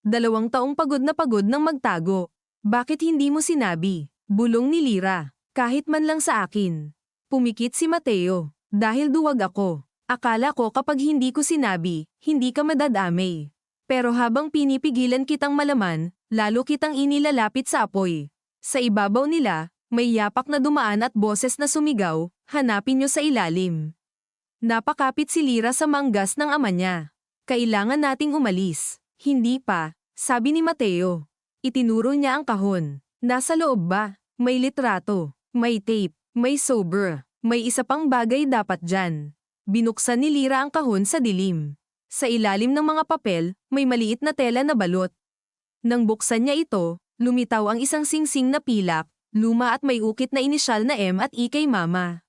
2 taong pagod ng magtago. Bakit hindi mo sinabi? Bulong ni Lyra. Kahit man lang sa akin. Pumikit si Mateo. Dahil duwag ako. Akala ko kapag hindi ko sinabi, hindi ka madadamay. Pero habang pinipigilan kitang malaman, lalo kitang inilalapit sa apoy. Sa ibabaw nila, may yapak na dumaan at boses na sumigaw, hanapin niyo sa ilalim. Napakapit si Lyra sa manggas ng ama niya. Kailangan nating umalis. Hindi pa, sabi ni Mateo. Itinuro niya ang kahon. Nasa loob ba? May litrato, may tape, may sober, may isa pang bagay dapat dyan. Binuksan ni Lyra ang kahon sa dilim. Sa ilalim ng mga papel, may maliit na tela na balot. Nang buksan niya ito, lumitaw ang isang singsing na pilak, luma at may ukit na inisyal na M at E kay Mama.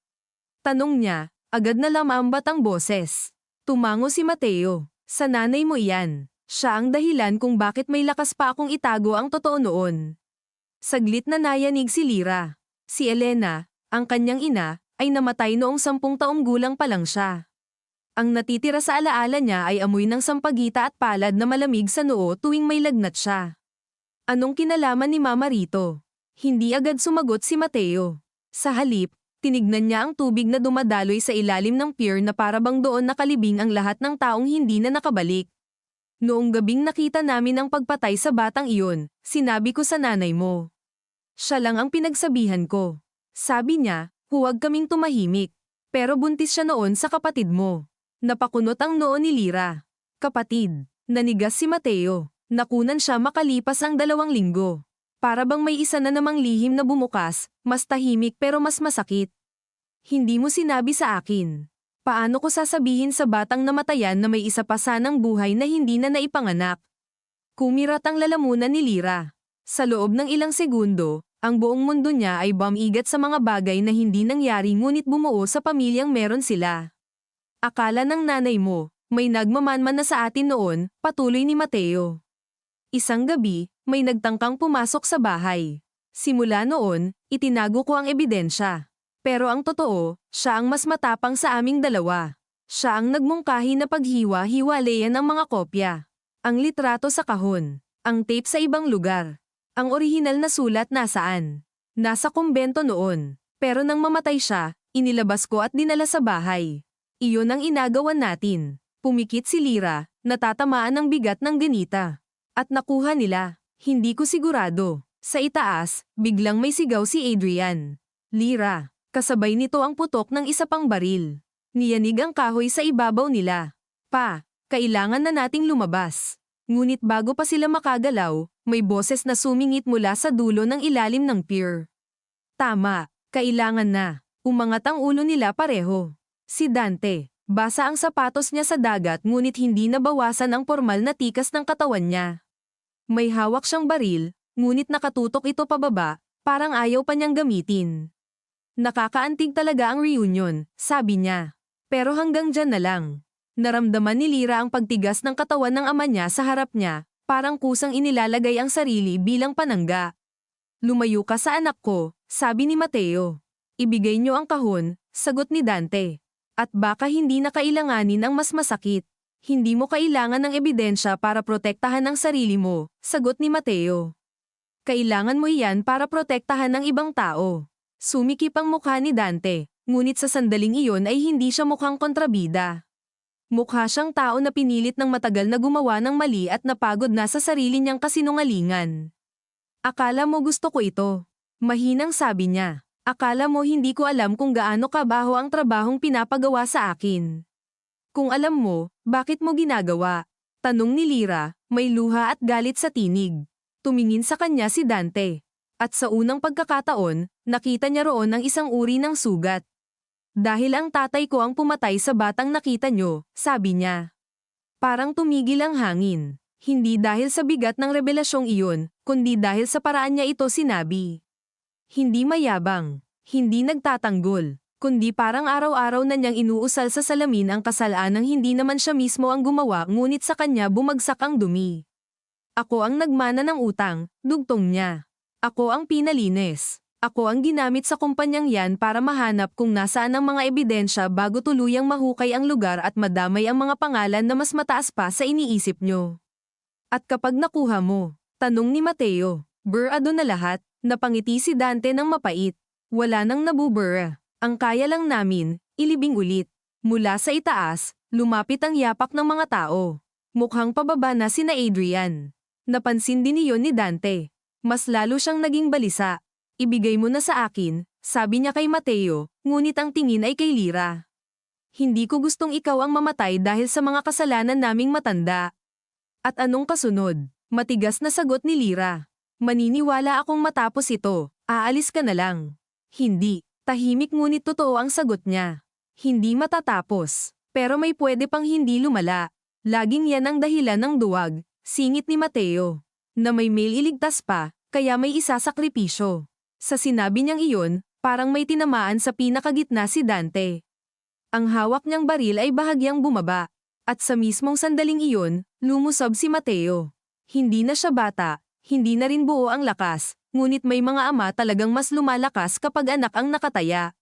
Tanong niya, agad na lamambat ang boses. Tumango si Mateo. Sa nanay mo iyan. Siya ang dahilan kung bakit may lakas pa akong itago ang totoo noon. Saglit na nayanig si Lyra. Si Elena, ang kanyang ina, ay namatay noong 10 taong gulang pa lang siya. Ang natitira sa alaala niya ay amoy ng sampagita at palad na malamig sa noo tuwing may lagnat siya. Anong kinalaman ni Mama rito? Hindi agad sumagot si Mateo. Sa halip, tinignan niya ang tubig na dumadaloy sa ilalim ng pier na parabang doon nakalibing ang lahat ng taong hindi na nakabalik. Noong gabing nakita namin ang pagpatay sa batang iyon, sinabi ko sa nanay mo. Siya lang ang pinagsabihan ko. Sabi niya, huwag kaming tumahimik. Pero buntis siya noon sa kapatid mo. Napakunot ang noo ni Lyra. Kapatid, nanigas si Mateo. Nakunan siya makalipas ang 2 linggo. Para bang may isa na namang lihim na bumukas, mas tahimik pero mas masakit. Hindi mo sinabi sa akin. Paano ko sasabihin sa batang namatayan na may isa pa sanang buhay na hindi na naipanganak? Kumirat ang lalamunan ni Lyra. Sa loob ng ilang segundo, ang buong mundo niya ay bumigat sa mga bagay na hindi nangyari ngunit bumuo sa pamilyang meron sila. Akala ng nanay mo, may nagmamanman na sa atin noon, patuloy ni Mateo. Isang gabi, may nagtangkang pumasok sa bahay. Simula noon, itinago ko ang ebidensya. Pero ang totoo, siya ang mas matapang sa aming dalawa. Siya ang nagmungkahi na paghiwa-hiwalayan ng mga kopya. Ang litrato sa kahon. Ang tape sa ibang lugar. Ang orihinal na sulat nasaan? Nasa kumbento noon. Pero nang mamatay siya, inilabas ko at dinala sa bahay. Iyon ang inagawan natin. Pumikit si Lyra, natatamaan ng bigat ng ganita. At nakuha nila. Hindi ko sigurado. Sa itaas, biglang may sigaw si Adrian. Lyra. Kasabay nito ang putok ng isa pang baril. Niyanig ang kahoy sa ibabaw nila. Pa, kailangan na nating lumabas. Ngunit bago pa sila makagalaw, may boses na sumingit mula sa dulo ng ilalim ng pier. Tama, kailangan na. Umangat ang ulo nila pareho. Si Dante, basa ang sapatos niya sa dagat ngunit hindi nabawasan ang formal na tikas ng katawan niya. May hawak siyang baril, ngunit nakatutok ito pababa, parang ayaw pa niyang gamitin. Nakakaantig talaga ang reunion, sabi niya. Pero hanggang dyan na lang. Naramdaman ni Lyra ang pagtigas ng katawan ng ama niya sa harap niya, parang kusang inilalagay ang sarili bilang panangga. Lumayo ka sa anak ko, sabi ni Mateo. Ibigay niyo ang kahon, sagot ni Dante. At baka hindi na kailanganin ang mas masakit. Hindi mo kailangan ng ebidensya para protektahan ang sarili mo, sagot ni Mateo. Kailangan mo iyan para protektahan ng ibang tao. Sumikip ang mukha ni Dante, ngunit sa sandaling iyon ay hindi siya mukhang kontrabida. Mukha siyang tao na pinilit ng matagal na gumawa ng mali at napagod na sa sarili niyang kasinungalingan. Akala mo gusto ko ito? Mahinang sabi niya. Akala mo hindi ko alam kung gaano kabaho ang trabahong pinapagawa sa akin. Kung alam mo, bakit mo ginagawa? Tanong ni Lyra, may luha at galit sa tinig. Tumingin sa kanya si Dante. At sa unang pagkakataon, nakita niya roon ang isang uri ng sugat. Dahil ang tatay ko ang pumatay sa batang nakita niyo, sabi niya. Parang tumigil ang hangin. Hindi dahil sa bigat ng revelasyong iyon, kundi dahil sa paraan niya ito sinabi. Hindi mayabang, hindi nagtatanggol, kundi parang araw-araw na niyang inuusal sa salamin ang kasalanang hindi naman siya mismo ang gumawa ngunit sa kanya bumagsak ang dumi. Ako ang nagmana ng utang, dugtong niya. Ako ang pinalinis. Ako ang ginamit sa kumpanyang yan para mahanap kung nasaan ang mga ebidensya bago tuluyang mahukay ang lugar at madamay ang mga pangalan na mas mataas pa sa iniisip nyo. At kapag nakuha mo, tanong ni Mateo, burado na lahat, napangiti si Dante ng mapait. Wala nang nabubura. Ang kaya lang namin, ilibing ulit. Mula sa itaas, lumapit ang yapak ng mga tao. Mukhang pababa na sina Adrian. Napansin din iyon ni Dante. Mas lalo siyang naging balisa. Ibigay mo na sa akin, sabi niya kay Mateo, ngunit ang tingin ay kay Lyra. Hindi ko gustong ikaw ang mamatay dahil sa mga kasalanan naming matanda. At anong kasunod? Matigas na sagot ni Lyra. Maniniwala akong matapos ito, aalis ka na lang. Hindi, tahimik ngunit totoo ang sagot niya. Hindi matatapos, pero may pwede pang hindi lumala. Laging yan ang dahilan ng duwag, singit ni Mateo. Na may iligtas pa, kaya may isasakripisyo. Sa sinabi niyang iyon, parang may tinamaan sa pinakagitna si Dante. Ang hawak niyang baril ay bahagyang bumaba. At sa mismong sandaling iyon, lumusob si Mateo. Hindi na siya bata, hindi na rin buo ang lakas, ngunit may mga ama talagang mas lumalakas kapag anak ang nakataya.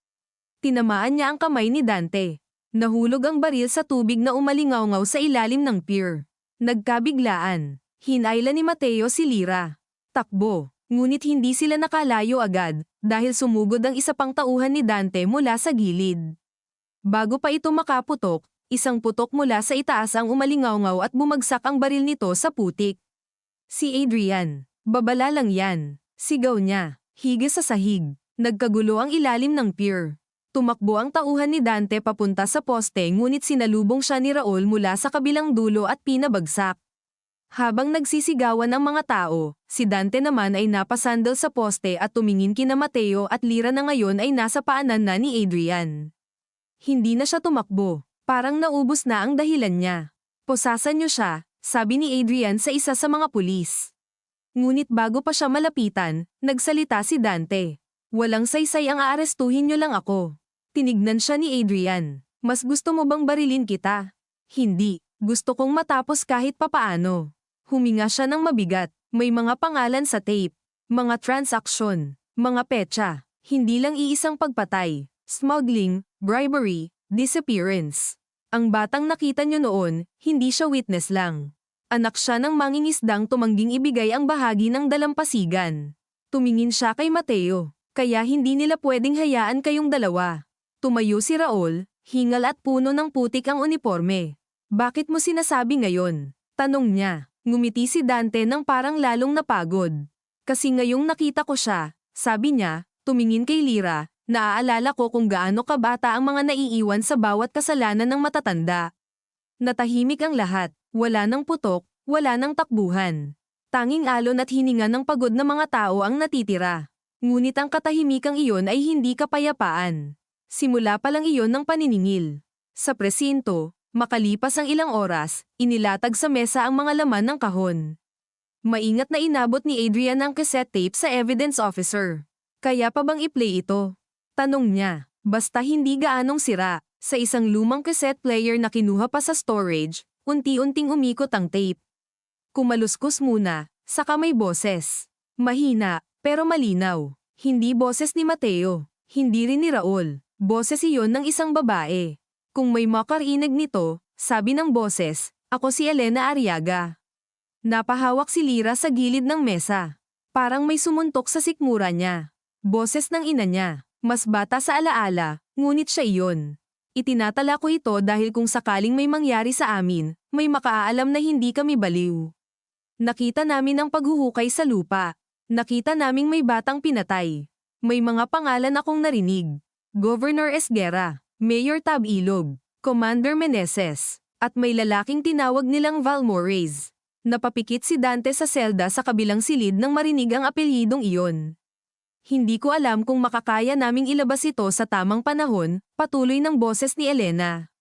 Tinamaan niya ang kamay ni Dante. Nahulog ang baril sa tubig na umalingaw-ngaw sa ilalim ng pier. Nagkabiglaan. Hinayla ni Mateo si Lyra. Takbo. Ngunit hindi sila nakalayo agad, dahil sumugod ang isa pang tauhan ni Dante mula sa gilid. Bago pa ito makaputok, isang putok mula sa itaas ang umalingaw-ngaw at bumagsak ang baril nito sa putik. Si Adrian, babala lang yan, sigaw niya, higis sa sahig. Nagkagulo ang ilalim ng pier. Tumakbo ang tauhan ni Dante papunta sa poste ngunit sinalubong siya ni Raul mula sa kabilang dulo at pinabagsak. Habang nagsisigawan ang mga tao, si Dante naman ay napasandal sa poste at tumingin kina Mateo at Lyra na ngayon ay nasa paanan na ni Adrian. Hindi na siya tumakbo, parang naubos na ang dahilan niya. Posasan niyo siya, sabi ni Adrian sa isa sa mga pulis. Ngunit bago pa siya malapitan, nagsalita si Dante. Walang saysay ang aarestuhin niyo lang ako. Tinignan siya ni Adrian. Mas gusto mo bang barilin kita? Hindi, gusto kong matapos kahit papaano. Huminga siya ng mabigat, may mga pangalan sa tape, mga transaksyon, mga petsa, hindi lang iisang pagpatay, smuggling, bribery, disappearance. Ang batang nakita niyo noon, hindi siya witness lang. Anak siya ng mangingisdang tumangging ibigay ang bahagi ng dalampasigan. Tumingin siya kay Mateo, kaya hindi nila pwedeng hayaan kayong dalawa. Tumayo si Raul, hingal at puno ng putik ang uniforme. Bakit mo sinasabi ngayon? Tanong niya. Ngumiti si Dante nang parang lalong napagod. Kasi ngayong nakita ko siya, sabi niya, tumingin kay Lyra, naaalala ko kung gaano kabata ang mga naiiwan sa bawat kasalanan ng matatanda. Natahimik ang lahat, wala nang putok, wala nang takbuhan. Tanging alon at hininga ng pagod na mga tao ang natitira. Ngunit ang katahimikang iyon ay hindi kapayapaan. Simula pa lang iyon ng paniningil. Sa presinto, makalipas ang ilang oras, inilatag sa mesa ang mga laman ng kahon. Maingat na inabot ni Adrian ang cassette tape sa evidence officer. Kaya pa bang i-play ito? Tanong niya. Basta hindi gaanong sira. Sa isang lumang cassette player na kinuha pa sa storage, unti-unting umikot ang tape. Kumaluskos muna, saka may boses. Mahina, pero malinaw. Hindi boses ni Mateo. Hindi rin ni Raul. Boses iyon ng isang babae. Kung may makarinig nito, sabi ng boses, ako si Elena Arriaga. Napahawak si Lyra sa gilid ng mesa. Parang may sumuntok sa sikmura niya. Boses ng ina niya, mas bata sa alaala, ngunit siya iyon. Itinatala ko ito dahil kung sakaling may mangyari sa amin, may makaalam na hindi kami baliw. Nakita namin ang paghuhukay sa lupa. Nakita naming may batang pinatay. May mga pangalan akong narinig. Governor Esguerra. Mayor Tab Ilog, Commander Meneses, at may lalaking tinawag nilang Valmores. Napapikit si Dante sa selda sa kabilang silid nang marinig ang apelyidong iyon. Hindi ko alam kung makakaya naming ilabas ito sa tamang panahon, patuloy ng boses ni Elena.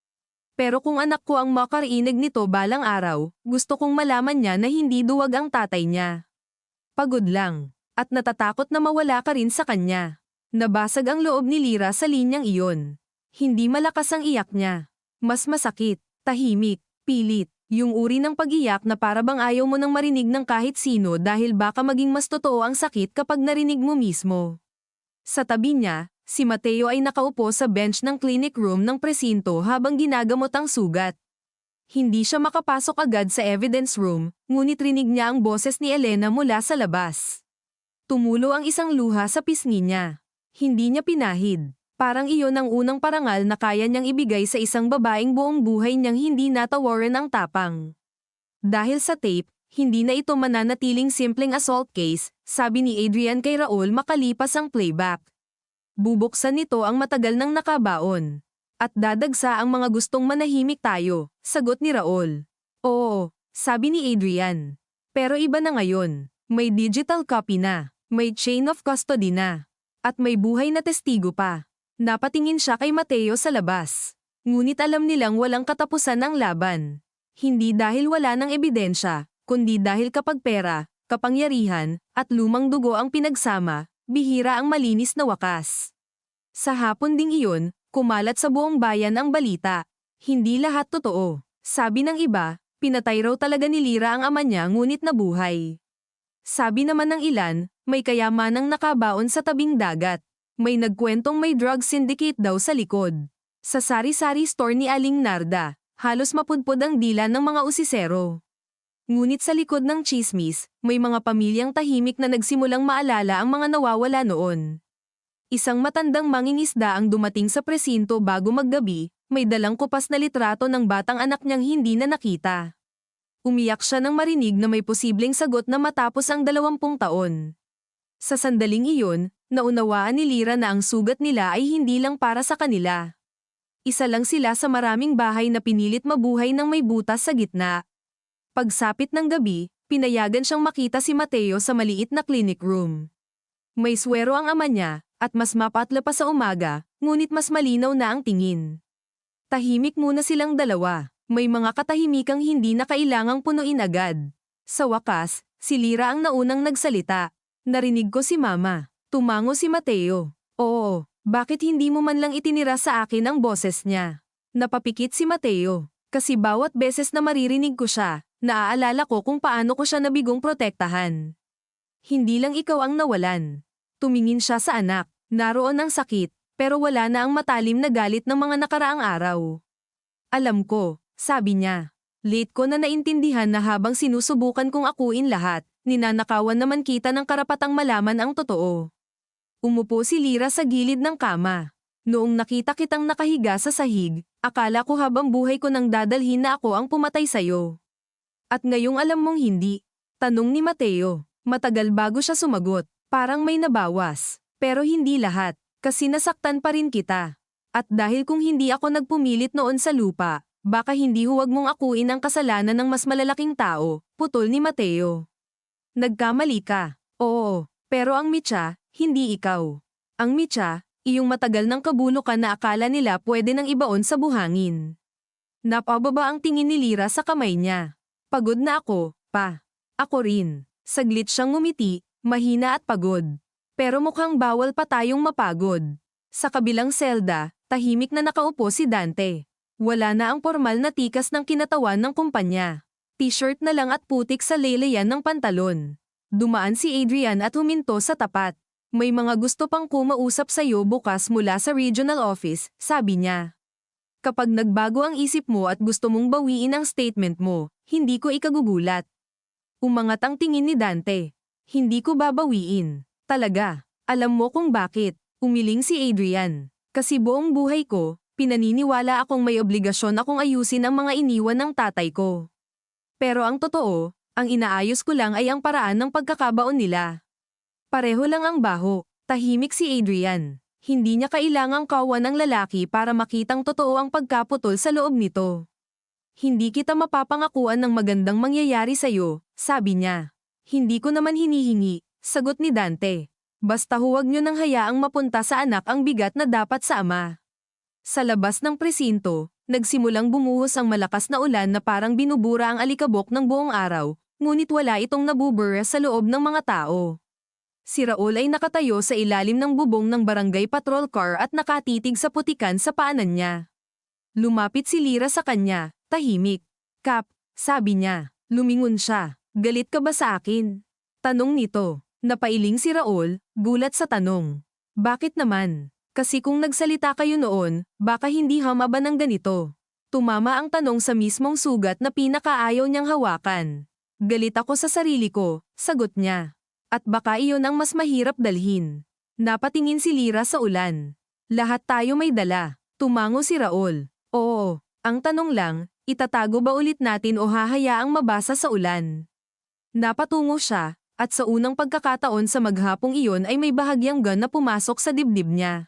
Pero kung anak ko ang makarinig nito balang araw, gusto kong malaman niya na hindi duwag ang tatay niya. Pagod lang, at natatakot na mawala ka rin sa kanya. Nabasag ang loob ni Lyra sa linyang iyon. Hindi malakas ang iyak niya. Mas masakit, tahimik, pilit. Yung uri ng pag-iyak na para bang ayaw mo nang marinig ng kahit sino dahil baka maging mas totoo ang sakit kapag narinig mo mismo. Sa tabi niya, si Mateo ay nakaupo sa bench ng clinic room ng presinto habang ginagamot ang sugat. Hindi siya makapasok agad sa evidence room, ngunit rinig niya ang boses ni Elena mula sa labas. Tumulo ang isang luha sa pisngi niya. Hindi niya pinahid. Parang iyon ang unang parangal na kaya niyang ibigay sa isang babaeng buong buhay niyang hindi natawaran ang tapang. Dahil sa tape, hindi na ito mananatiling simpleng assault case, sabi ni Adrian kay Raul makalipas ang playback. Bubuksan nito ang matagal nang nakabaon. At dadagsa ang mga gustong manahimik tayo, sagot ni Raul. Oo, sabi ni Adrian. Pero iba na ngayon. May digital copy na, may chain of custody na, at may buhay na testigo pa. Napatingin siya kay Mateo sa labas. Ngunit alam nilang walang katapusan ang laban. Hindi dahil wala ng ebidensya, kundi dahil kapag pera, kapangyarihan, at lumang dugo ang pinagsama, bihira ang malinis na wakas. Sa hapon ding iyon, kumalat sa buong bayan ang balita. Hindi lahat totoo. Sabi ng iba, pinatay raw talaga ni Lyra ang ama niya ngunit nabuhay. Sabi naman ng ilan, may kayamanang nakabaon sa tabing dagat. May nagkwentong may drug syndicate daw sa likod. Sa sari-sari store ni Aling Narda, halos mapudpod ang dila ng mga usisero. Ngunit sa likod ng chismis, may mga pamilyang tahimik na nagsimulang maalala ang mga nawawala noon. Isang matandang mangingisda ang dumating sa presinto bago maggabi, may dalang kupas na litrato ng batang anak niyang hindi na nakita. Umiyak siya nang marinig na may posibleng sagot na matapos ang 20 taon. Sa sandaling iyon, naunawaan ni Lyra na ang sugat nila ay hindi lang para sa kanila. Isa lang sila sa maraming bahay na pinilit mabuhay ng may butas sa gitna. Pagsapit ng gabi, pinayagan siyang makita si Mateo sa maliit na clinic room. May swero ang ama niya, at mas mapatla pa sa umaga, ngunit mas malinaw na ang tingin. Tahimik muna silang dalawa. May mga katahimikang hindi na kailangang punuin agad. Sa wakas, si Lyra ang naunang nagsalita. Narinig ko si Mama. Tumango si Mateo. Oo, bakit hindi mo man lang itinira sa akin ang boses niya? Napapikit si Mateo. Kasi bawat beses na maririnig ko siya, naaalala ko kung paano ko siya nabigong protektahan. Hindi lang ikaw ang nawalan. Tumingin siya sa anak. Naroon ang sakit, pero wala na ang matalim na galit ng mga nakaraang araw. Alam ko. Sabi niya. Late ko na naintindihan na habang sinusubukan kong akuin lahat, ninanakawan naman kita ng karapatang malaman ang totoo. Umupo si Lyra sa gilid ng kama. Noong nakita kitang nakahiga sa sahig, akala ko habang buhay ko nang dadalhin na ako ang pumatay sa'yo. At ngayong alam mong hindi? Tanong ni Mateo. Matagal bago siya sumagot. Parang may nabawas. Pero hindi lahat, kasi nasaktan pa rin kita. At dahil kung hindi ako nagpumilit noon sa lupa, baka hindi huwag mong akuin ang kasalanan ng mas malalaking tao, putol ni Mateo. Nagkamali ka. Oo, pero ang mitya, hindi ikaw. Ang mitya, iyong matagal ng kabulukan na akala nila pwede nang ibaon sa buhangin. Napababa ang tingin ni Lyra sa kamay niya. Pagod na ako, pa. Ako rin. Saglit siyang ngumiti, mahina at pagod. Pero mukhang bawal pa tayong mapagod. Sa kabilang selda, tahimik na nakaupo si Dante. Wala na ang formal na tikas ng kinatawan ng kumpanya. T-shirt na lang at putik sa leleyan ng pantalon. Dumaan si Adrian at huminto sa tapat. May mga gusto pang kumausap sa'yo bukas mula sa regional office, sabi niya. Kapag nagbago ang isip mo at gusto mong bawiin ang statement mo, hindi ko ikagugulat. Umangat ang tingin ni Dante. Hindi ko babawiin. Talaga. Alam mo kung bakit. Umiling si Adrian. Kasi buong buhay ko, pinaniniwala akong may obligasyon akong ayusin ang mga iniwan ng tatay ko. Pero ang totoo, ang inaayos ko lang ay ang paraan ng pagkakabaon nila. Pareho lang ang baho. Tahimik si Adrian. Hindi niya kailangang kawan ng lalaki para makitang totoo ang pagkaputol sa loob nito. Hindi kita mapapangakuan ng magandang mangyayari sa'yo, sabi niya. Hindi ko naman hinihingi, sagot ni Dante. Basta huwag niyo nang hayaang mapunta sa anak ang bigat na dapat sa ama. Sa labas ng presinto, nagsimulang bumuhos ang malakas na ulan na parang binubura ang alikabok ng buong araw, ngunit wala itong nabubura sa loob ng mga tao. Si Raul ay nakatayo sa ilalim ng bubong ng barangay patrol car at nakatitig sa putikan sa paanan niya. Lumapit si Lyra sa kanya, tahimik. Kap, Sabi niya. Lumingon siya. Galit ka ba sa akin? Tanong nito. Napailing si Raul, gulat sa tanong. Bakit naman? Kasi kung nagsalita kayo noon, baka hindi humaba ng ganito. Tumama ang tanong sa mismong sugat na pinakaayaw niyang hawakan. Galit ako sa sarili ko, sagot niya. At baka iyon ang mas mahirap dalhin. Napatingin si Lyra sa ulan. Lahat tayo may dala. Tumango si Raul. Oo, ang tanong lang, itatago ba ulit natin o hahayaang mabasa sa ulan? Napatungo siya, at sa unang pagkakataon sa maghapong iyon ay may bahagyang gun na pumasok sa dibdib niya.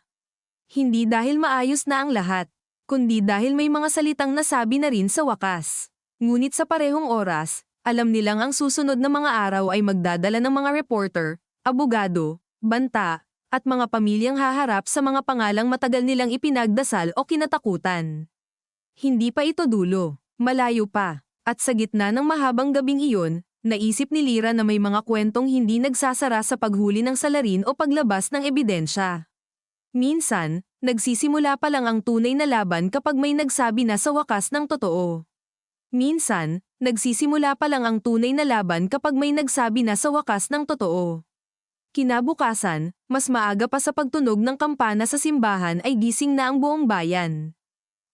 Hindi dahil maayos na ang lahat, kundi dahil may mga salitang nasabi na rin sa wakas. Ngunit sa parehong oras, alam nilang ang susunod na mga araw ay magdadala ng mga reporter, abogado, banta, at mga pamilyang haharap sa mga pangalang matagal nilang ipinagdasal o kinatakutan. Hindi pa ito dulo, malayo pa, at sa gitna ng mahabang gabing iyon, naisip ni Lyra na may mga kwentong hindi nagsasara sa paghuli ng salarin o paglabas ng ebidensya. Minsan, nagsisimula pa lang ang tunay na laban kapag may nagsabi na sa wakas ng totoo. Minsan, nagsisimula pa lang ang tunay na laban kapag may nagsabi na sa wakas ng totoo. Kinabukasan, mas maaga pa sa pagtunog ng kampana sa simbahan ay gising na ang buong bayan.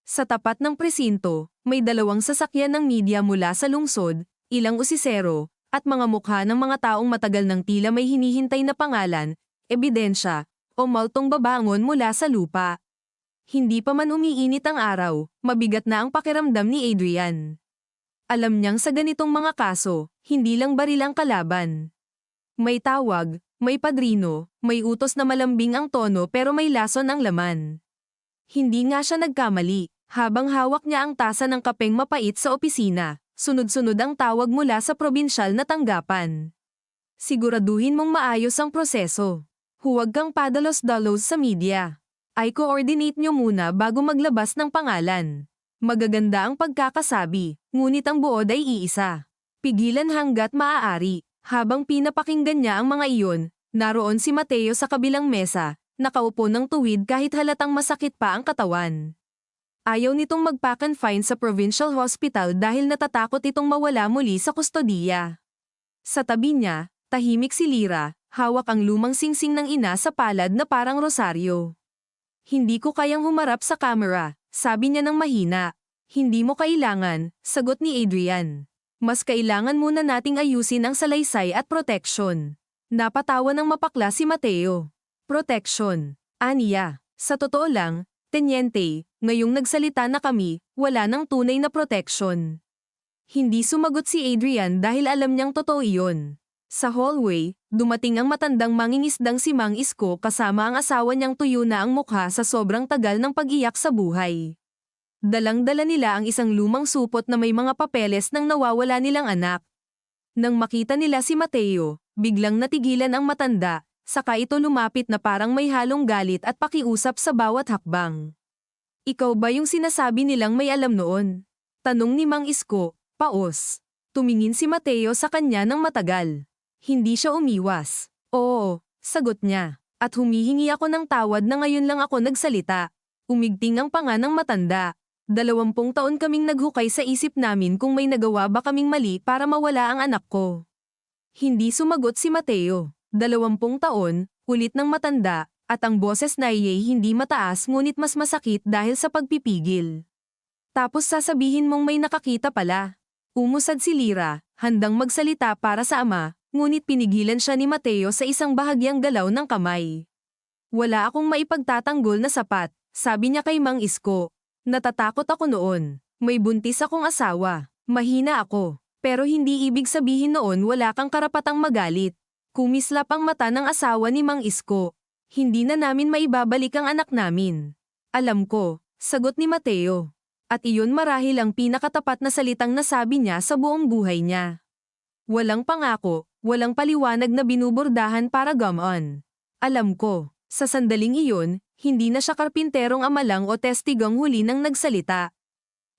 Sa tapat ng presinto, may 2 sasakyan ng media mula sa lungsod, ilang usisero, at mga mukha ng mga taong matagal ng tila may hinihintay na pangalan, ebidensya, o multong babangon mula sa lupa. Hindi pa man umiinit ang araw, mabigat na ang pakiramdam ni Adrian. Alam niyang sa ganitong mga kaso, hindi lang baril ang kalaban. May tawag, may padrino, may utos na malambing ang tono pero may lason ang laman. Hindi nga siya nagkamali, habang hawak niya ang tasa ng kapeng mapait sa opisina, sunod-sunod ang tawag mula sa probinsyal na tanggapan. Siguraduhin mong maayos ang proseso. Huwag kang padalos-dalos sa media. I-coordinate nyo muna bago maglabas ng pangalan. Magaganda ang pagkakasabi, ngunit ang buod ay iisa. Pigilan hanggat maaari. Habang pinapakinggan niya ang mga iyon, naroon si Mateo sa kabilang mesa, nakaupo ng tuwid kahit halatang masakit pa ang katawan. Ayaw nitong magpa-confine sa provincial hospital dahil natatakot itong mawala muli sa kustodiya. Sa tabi niya, tahimik si Lyra, hawak ang lumang singsing ng ina sa palad na parang rosaryo. Hindi ko kayang humarap sa camera, sabi niya ng mahina. Hindi mo kailangan, sagot ni Adrian. Mas kailangan muna nating ayusin ang salaysay at proteksyon. Napatawa ng mapakla si Mateo. Proteksyon. Aniya. Sa totoo lang, Tenyente, ngayong nagsalita na kami, wala nang tunay na proteksyon. Hindi sumagot si Adrian dahil alam niyang totoo iyon. Sa hallway, dumating ang matandang mangingisdang si Mang Isko kasama ang asawa niyang tuyo na ang mukha sa sobrang tagal ng pag-iyak sa buhay. Dalang-dala nila ang isang lumang supot na may mga papeles ng nawawala nilang anak. Nang makita nila si Mateo, biglang natigilan ang matanda, saka ito lumapit na parang may halong galit at pakiusap sa bawat hakbang. Ikaw ba yung sinasabi nilang may alam noon? Tanong ni Mang Isko, paos. Tumingin si Mateo sa kanya ng matagal. Hindi siya umiwas. Oo, sagot niya. At humihingi ako ng tawad na ngayon lang ako nagsalita. Umigting ang panga ng matanda. 20 taon kaming naghukay sa isip namin kung may nagawa ba kaming mali para mawala ang anak ko. Hindi sumagot si Mateo. 20 taon, ulit ng matanda, at ang boses na iyay hindi mataas ngunit mas masakit dahil sa pagpipigil. Tapos sasabihin mong may nakakita pala. Umusad si Lyra, handang magsalita para sa ama, ngunit pinigilan siya ni Mateo sa isang bahagyang galaw ng kamay. Wala akong maipagtatanggol na sapat, sabi niya kay Mang Isko. Natatakot ako noon. May buntis akong asawa. Mahina ako. Pero hindi ibig sabihin noon wala kang karapatang magalit. Kumislap ang mata ng asawa ni Mang Isko. Hindi na namin maibabalik ang anak namin. Alam ko, sagot ni Mateo. At iyon marahil ang pinakatapat na salitang nasabi niya sa buong buhay niya. Walang pangako, walang paliwanag na binubordahan para gumon. Alam ko, sa sandaling iyon, hindi na siya karpinterong amalang o testigang huli nang nagsalita.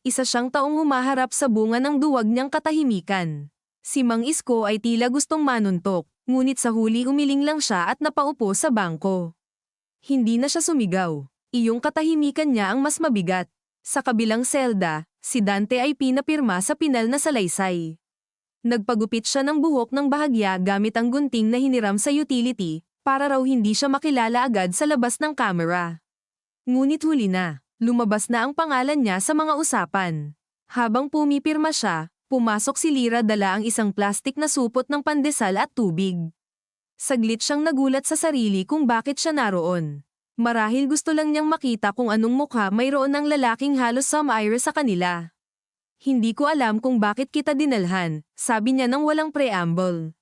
Isa siyang taong humaharap sa bunga ng duwag niyang katahimikan. Si Mang Isko ay tila gustong manuntok, ngunit sa huli umiling lang siya at napaupo sa bangko. Hindi na siya sumigaw. Iyong katahimikan niya ang mas mabigat. Sa kabilang selda, si Dante ay pinapirma sa pinal na salaysay. Nagpagupit siya ng buhok ng bahagya gamit ang gunting na hiniram sa utility, para raw hindi siya makilala agad sa labas ng kamera. Ngunit huli na, lumabas na ang pangalan niya sa mga usapan. Habang pumipirma siya, pumasok si Lyra dala ang isang plastik na supot ng pandesal at tubig. Saglit siyang nagulat sa sarili kung bakit siya naroon. Marahil gusto lang niyang makita kung anong mukha mayroon ng lalaking halos some-ire sa kanila. Hindi ko alam kung bakit kita dinalhan, sabi niya nang walang preamble.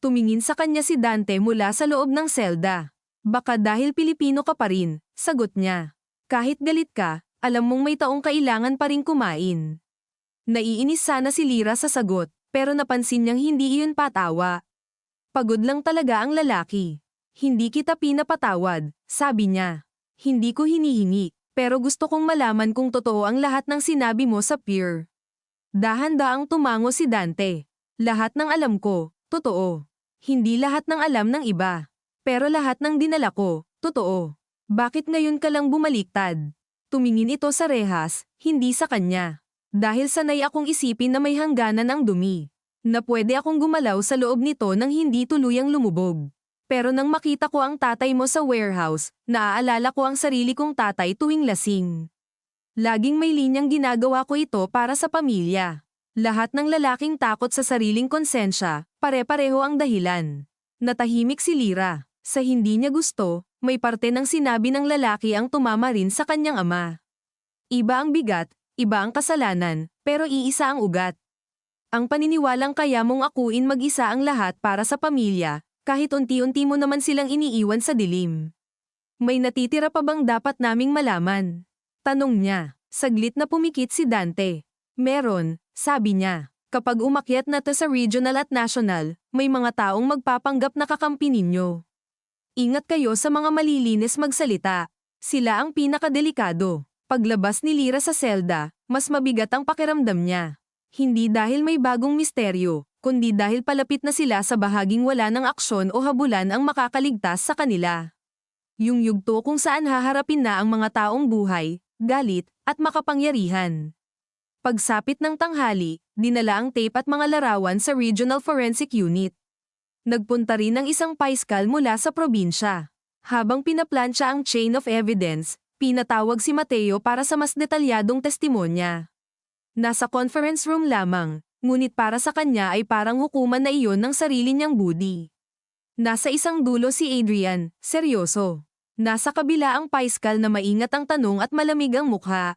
Tumingin sa kanya si Dante mula sa loob ng selda. Baka dahil Pilipino ka pa rin, sagot niya. Kahit galit ka, alam mong may taong kailangan pa rin kumain. Naiinis sana si Lyra sa sagot, pero napansin niyang hindi iyon patawa. Pagod lang talaga ang lalaki. Hindi kita pinapatawad, sabi niya. Hindi ko hinihingi, pero gusto kong malaman kung totoo ang lahat ng sinabi mo sa pier. Dahan-daang tumango si Dante. Lahat ng alam ko, totoo. Hindi lahat ng alam ng iba. Pero lahat ng dinala ko, totoo. Bakit ngayon ka lang bumaliktad? Tumingin ito sa rehas, hindi sa kanya. Dahil sanay akong isipin na may hangganan ang dumi. Na pwede akong gumalaw sa loob nito nang hindi tuluyang lumubog. Pero nang makita ko ang tatay mo sa warehouse, naaalala ko ang sarili kong tatay tuwing lasing. Laging may linyang ginagawa ko ito para sa pamilya. Lahat ng lalaking takot sa sariling konsensya, pare-pareho ang dahilan. Natahimik si Lyra. Sa hindi niya gusto, may parte ng sinabi ng lalaki ang tumama rin sa kanyang ama. Iba ang bigat, iba ang kasalanan, pero iisa ang ugat. Ang paniniwalang kaya mong akuin mag-isa ang lahat para sa pamilya, kahit unti-unti mo naman silang iniiwan sa dilim. May natitira pa bang dapat naming malaman? Tanong niya. Saglit na pumikit si Dante. Meron, sabi niya. Kapag umakyat na to sa regional at national, may mga taong magpapanggap na kakampi ninyo. Ingat kayo sa mga malilinis magsalita. Sila ang pinakadelikado. Paglabas ni Lyra sa selda, mas mabigat ang pakiramdam niya. Hindi dahil may bagong misteryo, kundi dahil palapit na sila sa bahaging wala ng aksyon o habulan ang makakaligtas sa kanila. Yung yugto kung saan haharapin na ang mga taong buhay, galit, at makapangyarihan. Pagsapit ng tanghali, dinala ang tape at mga larawan sa Regional Forensic Unit. Nagpunta rin ang isang paiskal mula sa probinsya. Habang pinaplansya ang chain of evidence, pinatawag si Mateo para sa mas detalyadong testimonya. Nasa conference room lamang, ngunit para sa kanya ay parang hukuman na iyon ng sarili niyang budi. Nasa isang dulo si Adrian, seryoso. Nasa kabila ang paiskal na maingat ang tanong at malamig ang mukha.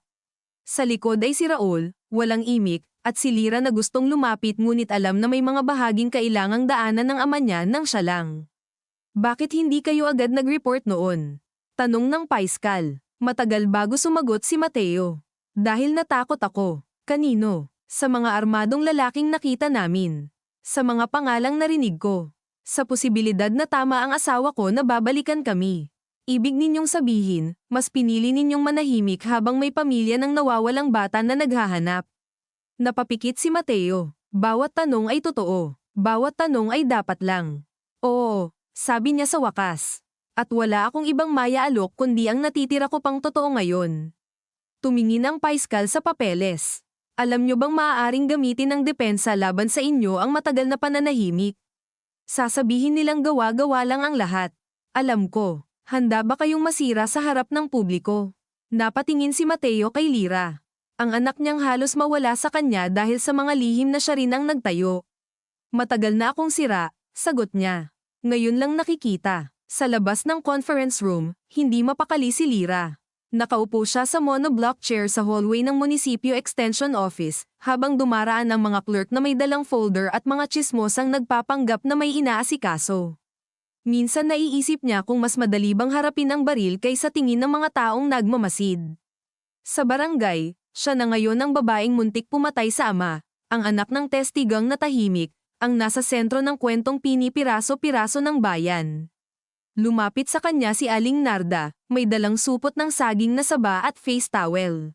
Sa likod ay si Raul, walang imik, at si Lyra na gustong lumapit ngunit alam na may mga bahaging kailangang daanan ng ama niya nang siya lang. Bakit hindi kayo agad nag-report noon? Tanong ng paiskal. Matagal bago sumagot si Mateo. Dahil natakot ako. Kanino? Sa mga armadong lalaking nakita namin. Sa mga pangalang narinig ko. Sa posibilidad na tama ang asawa ko na babalikan kami. Ibig ninyong sabihin, mas pinili ninyong manahimik habang may pamilya ng nawawalang bata na naghahanap. Napapikit si Mateo. Bawat tanong ay totoo. Bawat tanong ay dapat lang. Oo, sabi niya sa wakas. At wala akong ibang maya-alok kundi ang natitira ko pang totoo ngayon. Tumingin ang paiskal sa papeles. Alam niyo bang maaaring gamitin ng depensa laban sa inyo ang matagal na pananahimik? Sasabihin nilang gawa-gawa lang ang lahat. Alam ko. Handa ba kayong masira sa harap ng publiko? Napatingin si Mateo kay Lyra. Ang anak niyang halos mawala sa kanya dahil sa mga lihim na siya rin ang nagtayo. Matagal na akong sira, sagot niya. Ngayon lang nakikita. Sa labas ng conference room, hindi mapakali si Lyra. Nakaupo siya sa monoblock chair sa hallway ng Munisipyo Extension Office, habang dumaraan ang mga clerk na may dalang folder at mga tsismosang nagpapanggap na may inaasikaso. Minsan naiisip niya kung mas madali bang harapin ang baril kaysa tingin ng mga taong nagmamasid. Sa barangay, siya na ngayon ang babaeng muntik pumatay sa ama, ang anak ng testigang na tahimik, ang nasa sentro ng kwentong pinipiraso-piraso ng bayan. Lumapit sa kanya si Aling Narda, may dalang supot ng saging na saba at face towel.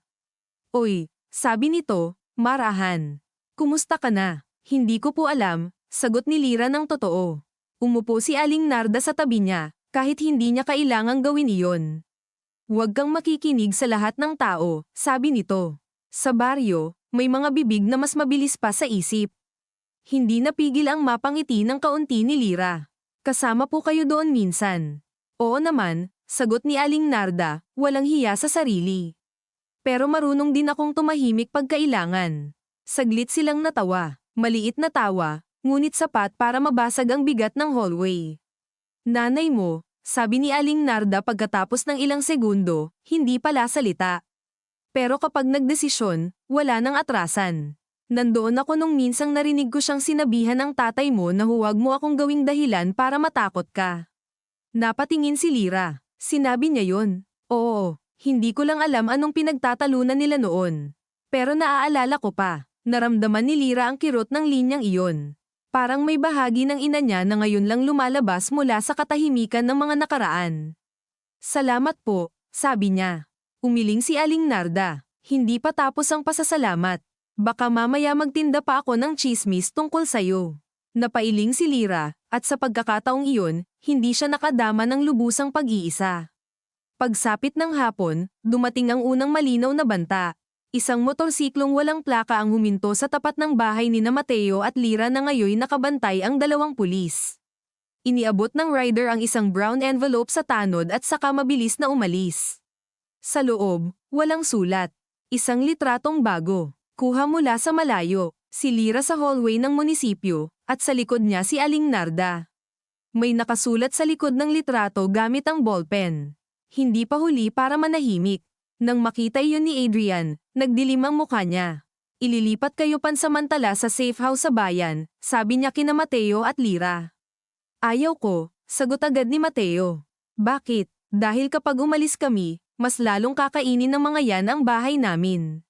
Oy, sabi nito, marahan. Kumusta ka na? Hindi ko po alam, sagot ni Lyra ng totoo. Umupo si Aling Narda sa tabi niya, kahit hindi niya kailangang gawin iyon. Huwag kang makikinig sa lahat ng tao, sabi nito. Sa baryo, may mga bibig na mas mabilis pa sa isip. Hindi napigil ang mapangiti ng kaunti ni Lyra. Kasama po kayo doon minsan. Oo naman, sagot ni Aling Narda, walang hiya sa sarili. Pero marunong din akong tumahimik pag kailangan. Saglit silang natawa, maliit na tawa, ngunit sapat para mabasag ang bigat ng hallway. Nanay mo, sabi ni Aling Narda pagkatapos ng ilang segundo, hindi pala salita. Pero kapag nagdesisyon, wala nang atrasan. Nandoon ako nung minsang narinig ko siyang sinabihan ng tatay mo na huwag mo akong gawing dahilan para matakot ka. Napatingin si Lyra. Sinabi niya yon. Oo, hindi ko lang alam anong pinagtatalunan nila noon. Pero naaalala ko pa, naramdaman ni Lyra ang kirot ng linyang iyon. Parang may bahagi ng ina niya na ngayon lang lumalabas mula sa katahimikan ng mga nakaraan. Salamat po, sabi niya. Umiling si Aling Narda. Hindi pa tapos ang pasasalamat. Baka mamaya magtinda pa ako ng chismis tungkol sayo. Napailing si Lyra, at sa pagkakataong iyon, hindi siya nakadama ng lubusang pag-iisa. Pagsapit ng hapon, dumating ang unang malinaw na banta. Isang motorsiklong walang plaka ang huminto sa tapat ng bahay ni na Mateo at Lyra na ngayon nakabantay ang dalawang pulis. Iniabot ng rider ang isang brown envelope sa tanod at saka mabilis na umalis. Sa loob, walang sulat. Isang litratong bago. Kuha mula sa malayo, si Lyra sa hallway ng munisipyo, at sa likod niya si Aling Narda. May nakasulat sa likod ng litrato gamit ang ballpen. Hindi pa huli para manahimik. Nang makita iyon ni Adrian, nagdilim ang mukha niya. Ililipat kayo pansamantala sa safe house sa bayan, sabi niya kina Mateo at Lyra. Ayaw ko, sagot agad ni Mateo. Bakit? Dahil kapag umalis kami, mas lalong kakainin ng mga yan ang bahay namin.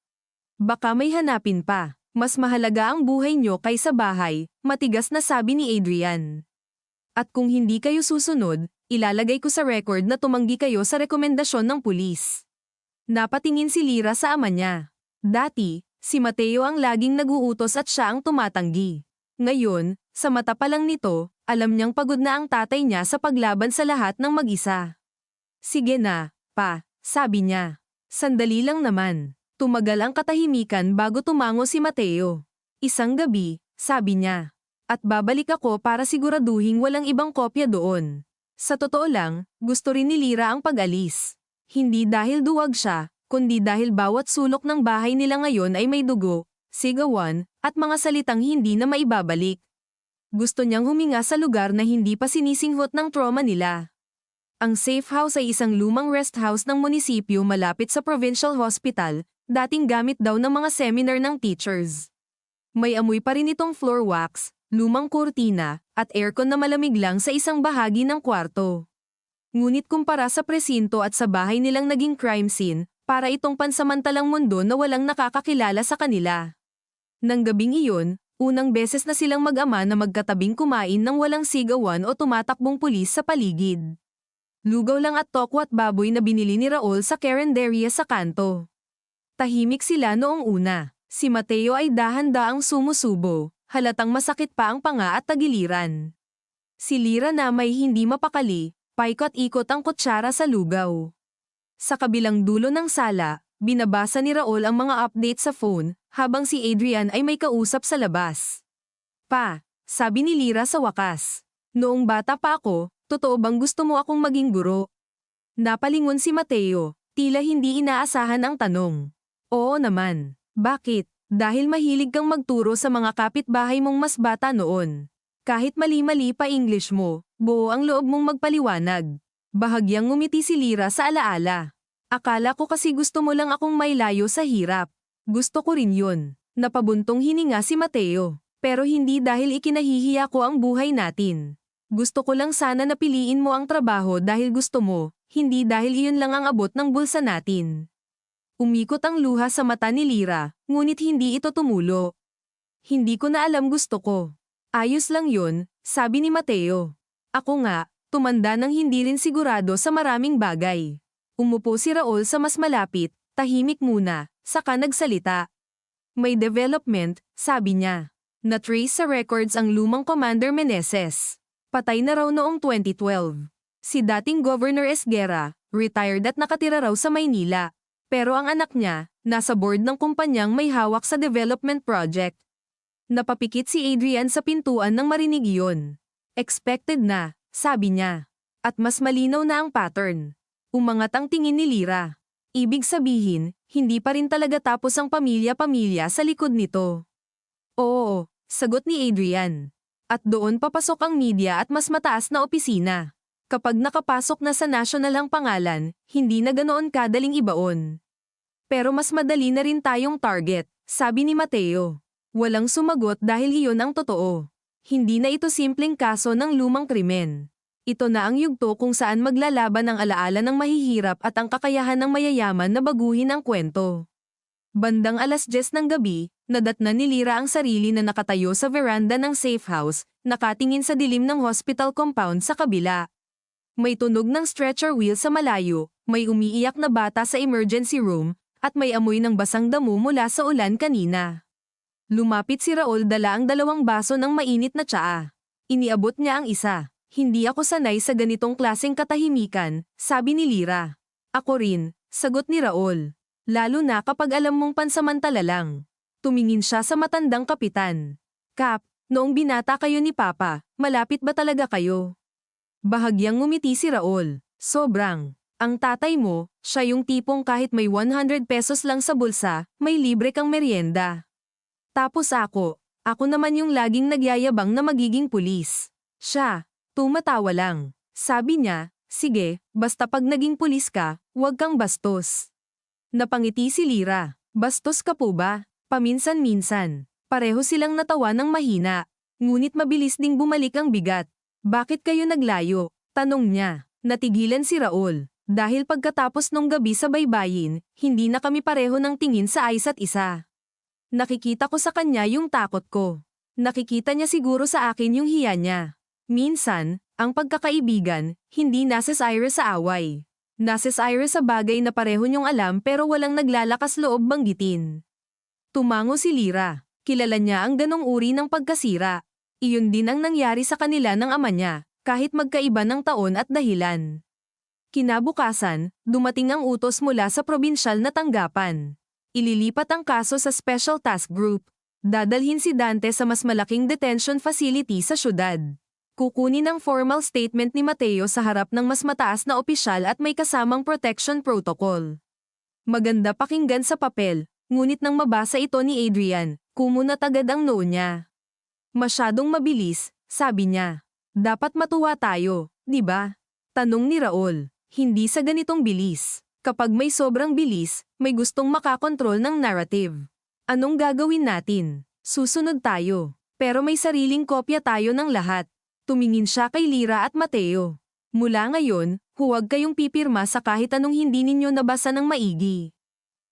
Baka may hanapin pa. Mas mahalaga ang buhay nyo kaysa bahay, matigas na sabi ni Adrian. At kung hindi kayo susunod, ilalagay ko sa record na tumanggi kayo sa rekomendasyon ng pulis. Napatingin si Lyra sa ama niya. Dati, si Mateo ang laging naguutos at siya ang tumatanggi. Ngayon, sa mata pa lang nito, alam niyang pagod na ang tatay niya sa paglaban sa lahat ng mag-isa. Sige na, pa, sabi niya. Sandali lang naman. Tumagal ang katahimikan bago tumango si Mateo. Isang gabi, sabi niya. At babalik ako para siguraduhin walang ibang kopya doon. Sa totoo lang, gusto rin ni Lyra ang pag-alis. Hindi dahil duwag siya, kundi dahil bawat sulok ng bahay nila ngayon ay may dugo, sigawan, at mga salitang hindi na maibabalik. Gusto niyang huminga sa lugar na hindi pa sinisinghot ng trauma nila. Ang safe house ay isang lumang rest house ng munisipyo malapit sa provincial hospital, dating gamit daw ng mga seminar ng teachers. May amoy pa rin itong floor wax, lumang kurtina, at aircon na malamig lang sa isang bahagi ng kwarto. Ngunit kumpara sa presinto at sa bahay nilang naging crime scene, para itong pansamantalang mundo na walang nakakakilala sa kanila. Nang gabing iyon, unang beses na silang mag-ama na magkatabing kumain ng walang sigawan o tumatakbong pulis sa paligid. Lugaw lang at tokwa at baboy na binili ni Raul sa Carinderia sa kanto. Tahimik sila noong una. Si Mateo ay dahan-daang sumusubo, halatang masakit pa ang panga at tagiliran. Si Lyra na may hindi mapakali, paikot-ikot ang kutsara sa lugaw. Sa kabilang dulo ng sala, binabasa ni Raul ang mga update sa phone, habang si Adrian ay may kausap sa labas. Pa, sabi ni Lyra sa wakas. Noong bata pa ako, totoo bang gusto mo akong maging guro? Napalingon si Mateo, tila hindi inaasahan ang tanong. Oo naman. Bakit? Dahil mahilig kang magturo sa mga kapitbahay mong mas bata noon. Kahit mali-mali pa English mo, buo ang loob mong magpaliwanag. Bahagyang ngumiti si Lyra sa alaala. Akala ko kasi gusto mo lang akong mailayo sa hirap. Gusto ko rin yun. Napabuntong hininga si Mateo. Pero hindi dahil ikinahihiya ko ang buhay natin. Gusto ko lang sana na piliin mo ang trabaho dahil gusto mo, hindi dahil iyon lang ang abot ng bulsa natin. Umikot ang luha sa mata ni Lyra, ngunit hindi ito tumulo. Hindi ko na alam gusto ko. Ayos lang yun, sabi ni Mateo. Ako nga, tumanda nang hindi rin sigurado sa maraming bagay. Umupo si Raul sa mas malapit, tahimik muna, saka nagsalita. May development, sabi niya. Na-trace sa records ang lumang Commander Meneses. Patay na raw noong 2012. Si dating Governor Esguerra, retired at nakatira raw sa Maynila. Pero ang anak niya, nasa board ng kumpanyang may hawak sa development project. Napapikit si Adrian sa pintuan nang marinig iyon. Expected na, sabi niya. At mas malinaw na ang pattern. Umangat ang tingin ni Lyra. Ibig sabihin, hindi pa rin talaga tapos ang pamilya-pamilya sa likod nito. Oo, sagot ni Adrian. At doon papasok ang media at mas mataas na opisina. Kapag nakapasok na sa national ang pangalan, hindi na ganoon kadaling ibaon. Pero mas madali na rin tayong target, sabi ni Mateo. Walang sumagot dahil iyon ang totoo. Hindi na ito simpleng kaso ng lumang krimen. Ito na ang yugto kung saan maglalaban ang alaala ng mahihirap at ang kakayahan ng mayayaman na baguhin ang kwento. Bandang 10:00 ng gabi, nadatnan ni Lyra ang sarili na nakatayo sa veranda ng safe house, nakatingin sa dilim ng hospital compound sa kabila. May tunog ng stretcher wheel sa malayo, may umiiyak na bata sa emergency room, at may amoy ng basang damo mula sa ulan kanina. Lumapit si Raul dala ang 2 baso ng mainit na tsaa. Iniabot niya ang isa. Hindi ako sanay sa ganitong klaseng katahimikan, sabi ni Lyra. Ako rin, sagot ni Raul. Lalo na kapag alam mong pansamantala lang. Tumingin siya sa matandang kapitan. Kap, noong binata kayo ni Papa, malapit ba talaga kayo? Bahagyang ngumiti si Raul. Sobrang. Ang tatay mo, siya yung tipong kahit may 100 pesos lang sa bulsa, may libre kang merienda. Tapos ako naman yung laging nagyayabang na magiging pulis. Siya, tumatawa lang. Sabi niya, sige, basta pag naging pulis ka, huwag kang bastos. Napangiti si Lyra. Bastos ka po ba? Paminsan-minsan. Pareho silang natawa ng mahina. Ngunit mabilis ding bumalik ang bigat. Bakit kayo naglayo? Tanong niya. Natigilan si Raul. Dahil pagkatapos nung gabi sa baybayin, hindi na kami pareho ng tingin sa isa't isa. Nakikita ko sa kanya yung takot ko. Nakikita niya siguro sa akin yung hiya niya. Minsan, ang pagkakaibigan, hindi nasasire sa away. Nasasire sa bagay na pareho niyong alam pero walang naglalakas loob banggitin. Tumango si Lyra. Kilala niya ang ganong uri ng pagkasira. Iyon din ang nangyari sa kanila ng ama niya, kahit magkaiba ng taon at dahilan. Kinabukasan, dumating ang utos mula sa probinsyal na tanggapan. Ililipat ang kaso sa Special Task Group. Dadalhin si Dante sa mas malaking detention facility sa syudad. Kukunin ang formal statement ni Mateo sa harap ng mas mataas na opisyal at may kasamang protection protocol. Maganda pakinggan sa papel, ngunit nang mabasa ito ni Adrian, kumunat agad ang noo niya. Masyadong mabilis, sabi niya. Dapat matuwa tayo, di ba? Tanong ni Raul. Hindi sa ganitong bilis. Kapag may sobrang bilis, may gustong makakontrol ng narrative. Anong gagawin natin? Susunod tayo. Pero may sariling kopya tayo ng lahat. Tumingin siya kay Lyra at Mateo. Mula ngayon, huwag kayong pipirma sa kahit anong hindi ninyo nabasa ng maigi.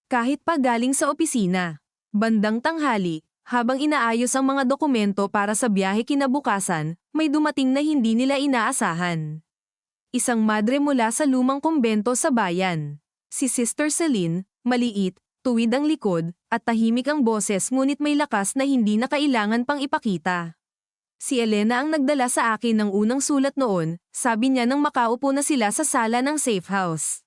Kahit pa galing sa opisina. Bandang tanghali, habang inaayos ang mga dokumento para sa biyahe kinabukasan, may dumating na hindi nila inaasahan. Isang madre mula sa lumang kumbento sa bayan. Si Sister Celine, maliit, tuwid ang likod, at tahimik ang boses ngunit may lakas na hindi na kailangan pang ipakita. Si Elena ang nagdala sa akin ng unang sulat noon, sabi niya nang makaupo na sila sa sala ng safe house.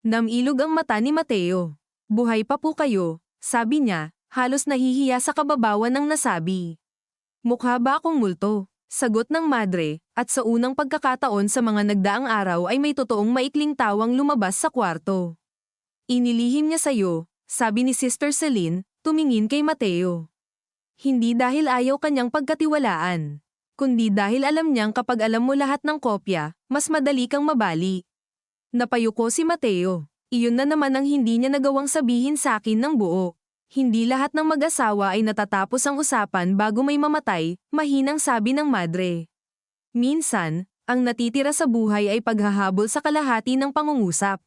Namilog ang mata ni Mateo. Buhay pa po kayo, sabi niya, halos nahihiya sa kababawan ng nasabi. Mukha ba akong multo? Sagot ng madre, at sa unang pagkakataon sa mga nagdaang araw ay may totoong maikling tawang lumabas sa kwarto. Inilihim niya sa'yo, sabi ni Sister Celine, tumingin kay Mateo. Hindi dahil ayaw kanyang pagkatiwalaan, kundi dahil alam niyang kapag alam mo lahat ng kopya, mas madali kang mabali. Napayuko si Mateo. Iyon na naman ang hindi niya nagawang sabihin sa akin ng buo. Hindi lahat ng mag-asawa ay natatapos ang usapan bago may mamatay, mahinang sabi ng madre. Minsan, ang natitira sa buhay ay paghahabol sa kalahati ng pangungusap.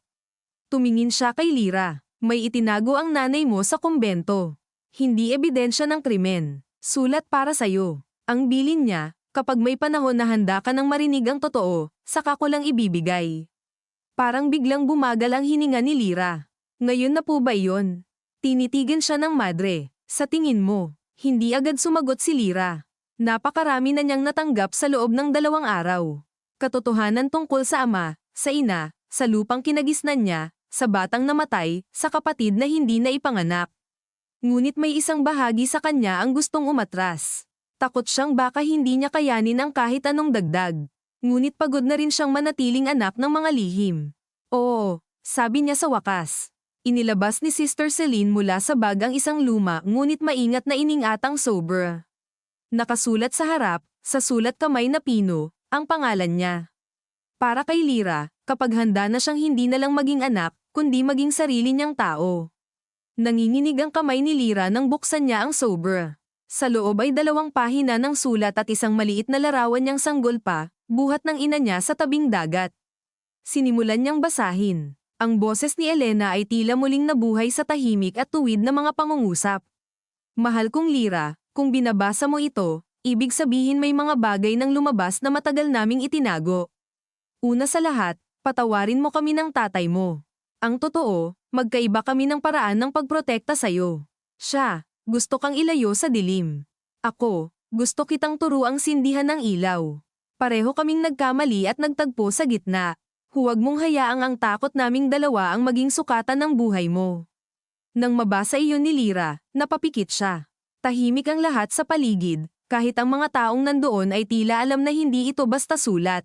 Tumingin siya kay Lyra. May itinago ang nanay mo sa kumbento. Hindi ebidensya ng krimen. Sulat para sa'yo. Ang bilin niya, kapag may panahon na handa ka nang marinig ang totoo, saka ko lang ibibigay. Parang biglang bumagal ang hininga ni Lyra. Ngayon na po ba iyon? Tinitigan siya ng madre. Sa tingin mo, hindi agad sumagot si Lyra. Napakarami na niyang natanggap sa loob ng 2 araw. Katotohanan tungkol sa ama, sa ina, sa lupang kinagisnan niya, sa batang namatay, sa kapatid na hindi na ipanganak. Ngunit may isang bahagi sa kanya ang gustong umatras. Takot siyang baka hindi niya kayanin ang kahit anong dagdag. Ngunit pagod na rin siyang manatiling anak ng mga lihim. Oo, sabi niya sa wakas. Inilabas ni Sister Celine mula sa bag ang isang luma ngunit maingat na iningatang sobra. Nakasulat sa harap, sa sulat kamay na pino, ang pangalan niya. Para kay Lyra, kapag handa na siyang hindi na lang maging anak, kundi maging sarili niyang tao. Nanginginig ang kamay ni Lyra nang buksan niya ang sobra. Sa loob ay 2 pahina ng sulat at isang maliit na larawan niyang sanggol pa, buhat ng ina niya sa tabing dagat. Sinimulan niyang basahin. Ang boses ni Elena ay tila muling nabuhay sa tahimik at tuwid na mga pangungusap. Mahal kong Lyra, kung binabasa mo ito, ibig sabihin may mga bagay nang lumabas na matagal naming itinago. Una sa lahat, patawarin mo kami ng tatay mo. Ang totoo, magkaiba kami ng paraan ng pagprotekta sa'yo. Siya, gusto kang ilayo sa dilim. Ako, gusto kitang turuang sindihan ng ilaw. Pareho kaming nagkamali at nagtagpo sa gitna. Huwag mong hayaang ang takot naming dalawa ang maging sukatan ng buhay mo. Nang mabasa iyon ni Lyra, napapikit siya. Tahimik ang lahat sa paligid, kahit ang mga taong nandoon ay tila alam na hindi ito basta sulat.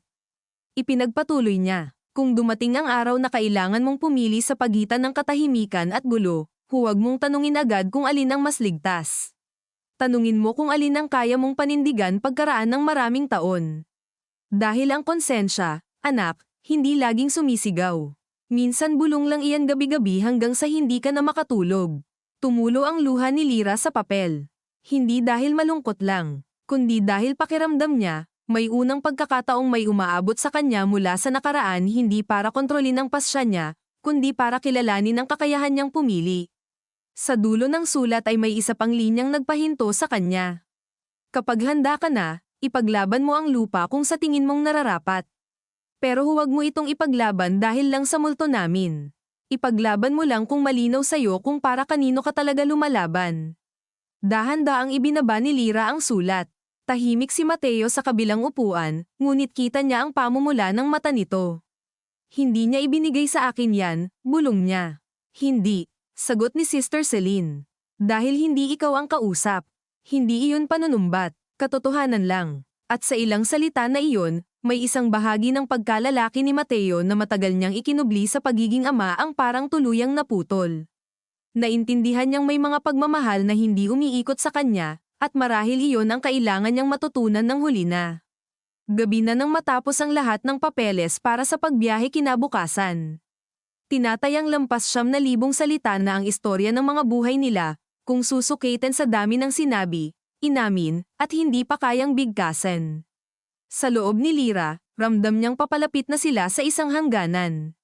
Ipinagpatuloy niya. Kung dumating ang araw na kailangan mong pumili sa pagitan ng katahimikan at gulo, huwag mong tanungin agad kung alin ang mas ligtas. Tanungin mo kung alin ang kaya mong panindigan pagkaraan ng maraming taon. Dahil ang konsensya, anak, hindi laging sumisigaw. Minsan bulong lang iyan gabi-gabi hanggang sa hindi ka na makatulog. Tumulo ang luha ni Lyra sa papel. Hindi dahil malungkot lang, kundi dahil pakiramdam niya, may unang pagkakataong may umaabot sa kanya mula sa nakaraan hindi para kontrolin ang pasya niya, kundi para kilalanin ang kakayahan niyang pumili. Sa dulo ng sulat ay may isa pang linyang nagpahinto sa kanya. Kapag handa ka na, ipaglaban mo ang lupa kung sa tingin mong nararapat. Pero huwag mo itong ipaglaban dahil lang sa multo namin. Ipaglaban mo lang kung malinaw sa'yo kung para kanino ka talaga lumalaban. Dahan-daang ibinaba ni Lyra ang sulat. Tahimik si Mateo sa kabilang upuan, ngunit kita niya ang pamumula ng mata nito. Hindi niya ibinigay sa akin yan, bulong niya. Hindi, sagot ni Sister Celine. Dahil hindi ikaw ang kausap. Hindi iyon panunumbat, katotohanan lang. At sa ilang salita na iyon, may isang bahagi ng pagkalalaki ni Mateo na matagal niyang ikinubli sa pagiging ama ang parang tuluyang naputol. Naintindihan niyang may mga pagmamahal na hindi umiikot sa kanya, at marahil iyon ang kailangan niyang matutunan ng huli na. Gabi na nang matapos ang lahat ng papeles para sa pagbiyahe kinabukasan. Tinatayang lampas 9,000 salita na ang istorya ng mga buhay nila, kung susukatin sa dami ng sinabi, inamin, at hindi pa kayang bigkasan. Sa loob ni Lyra, ramdam niyang papalapit na sila sa isang hangganan.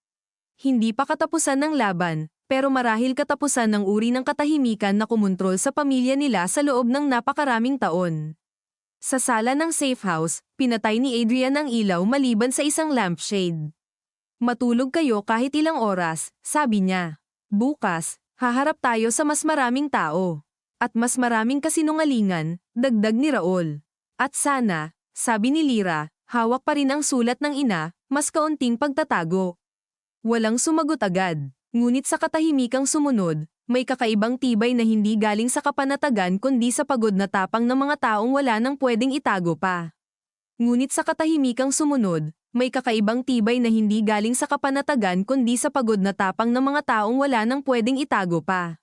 Hindi pa katapusan ng laban, pero marahil katapusan ng uri ng katahimikan na kumontrol sa pamilya nila sa loob ng napakaraming taon. Sa sala ng safe house, pinatay ni Adrian ang ilaw maliban sa isang lampshade. Matulog kayo kahit ilang oras, sabi niya. Bukas, haharap tayo sa mas maraming tao. At mas maraming kasinungalingan, dagdag ni Raul. At sana, sabi ni Lyra, hawak pa rin ang sulat ng ina, mas kaunting pagtatago. Walang sumagot agad. Ngunit sa katahimikang sumunod, may kakaibang tibay na hindi galing sa kapanatagan kundi sa pagod na tapang ng mga taong wala nang pwedeng itago pa. Ngunit sa katahimikang sumunod, may kakaibang tibay na hindi galing sa kapanatagan kundi sa pagod na tapang ng mga taong wala nang pwedeng itago pa.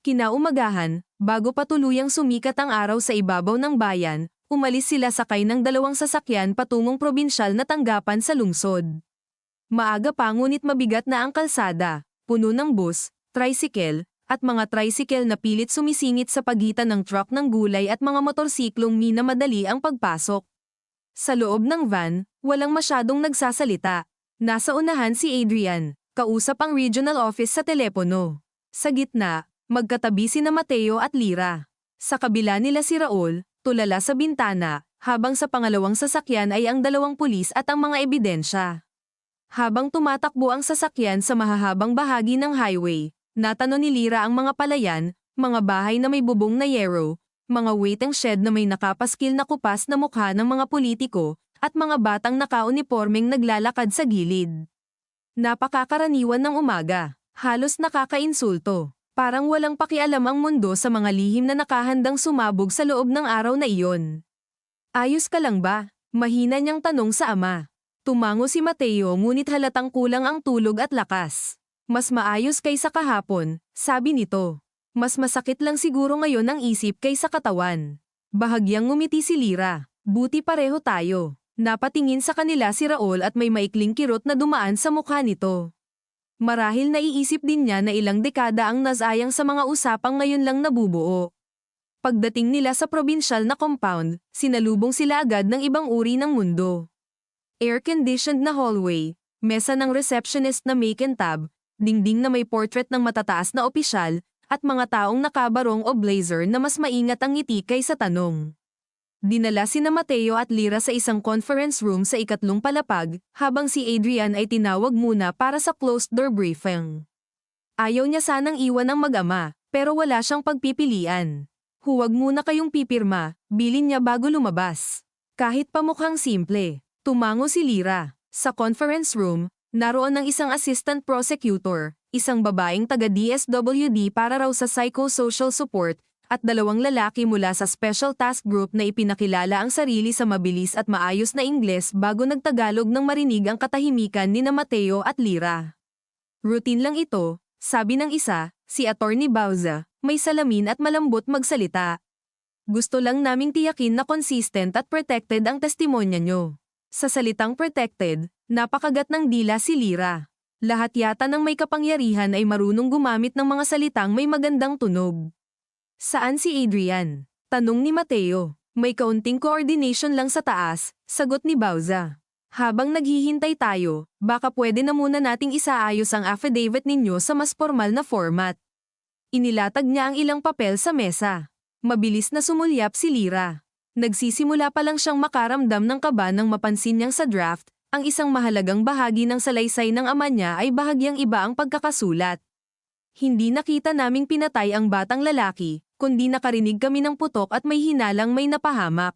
Kinaumagahan, bago pa tuluyang sumikat ang araw sa ibabaw ng bayan, umalis sila sakay ng 2 sasakyan patungong probinsyal na tanggapan sa lungsod. Maaga pa ngunit mabigat na ang kalsada. Puno ng bus, tricycle, at mga tricycle na pilit sumisingit sa pagitan ng truck ng gulay at mga motorsiklong minamadali ang pagpasok. Sa loob ng van, walang masyadong nagsasalita. Nasa unahan si Adrian, kausap ang regional office sa telepono. Sa gitna, magkatabi sina Mateo at Lyra. Sa kabila nila si Raul, tulala sa bintana, habang sa pangalawang sasakyan ay ang 2 pulis at ang mga ebidensya. Habang tumatakbo ang sasakyan sa mahahabang bahagi ng highway, natanong ni Lyra ang mga palayan, mga bahay na may bubong na yero, mga waiting shed na may nakapaskil na kupas na mukha ng mga politiko, at mga batang nakaunipormeng naglalakad sa gilid. Napakakaraniwan ng umaga. Halos nakakainsulto. Parang walang pakialam ang mundo sa mga lihim na nakahandang sumabog sa loob ng araw na iyon. Ayos ka lang ba? Mahina niyang tanong sa ama. Tumango si Mateo ngunit halatang kulang ang tulog at lakas. Mas maayos kaysa kahapon, sabi nito. Mas masakit lang siguro ngayon ang isip kaysa katawan. Bahagyang ngumiti si Lyra. Buti pareho tayo. Napatingin sa kanila si Raul at may maikling kirot na dumaan sa mukha nito. Marahil naiisip din niya na ilang dekada ang nasayang sa mga usapang ngayon lang nabubuo. Pagdating nila sa probinsyal na compound, sinalubong sila agad ng ibang uri ng mundo. Air-conditioned na hallway, mesa ng receptionist na make and tab, dingding na may portrait ng matataas na opisyal, at mga taong nakabarong o blazer na mas maingat ang ngiti kaysa tanong. Dinala sina Mateo at Lyra sa isang conference room sa ikatlong palapag, habang si Adrian ay tinawag muna para sa closed-door briefing. Ayaw niya sanang iwan ang mag-ama, pero wala siyang pagpipilian. Huwag muna kayong pipirma, bilin niya bago lumabas. Kahit pamukhang simple, tumango si Lyra. Sa conference room, naroon ang isang assistant prosecutor, isang babaeng taga-DSWD para raw sa psychosocial support, at dalawang lalaki mula sa Special Task Group na ipinakilala ang sarili sa mabilis at maayos na Ingles bago nagtagalog nang marinig ang katahimikan ni Mateo at Lyra. Routine lang ito, sabi ng isa, si Attorney Bauza, may salamin at malambot magsalita. Gusto lang naming tiyakin na consistent at protected ang testimonya nyo. Sa salitang protected, napakagat ng dila si Lyra. Lahat yata ng may kapangyarihan ay marunong gumamit ng mga salitang may magandang tunog. Saan si Adrian? Tanong ni Mateo. May kaunting coordination lang sa taas, sagot ni Bauza. Habang naghihintay tayo, baka pwede na muna nating isaayos ang affidavit ninyo sa mas formal na format. Inilatag niya ang ilang papel sa mesa. Mabilis na sumulyap si Lyra. Nagsisimula pa lang siyang makaramdam ng kaba nang mapansin niyang sa draft, ang isang mahalagang bahagi ng salaysay ng ama niya ay bahagyang iba ang pagkakasulat. Hindi nakita naming pinatay ang batang lalaki, kundi nakarinig kami ng putok at may hinalang may napahamak.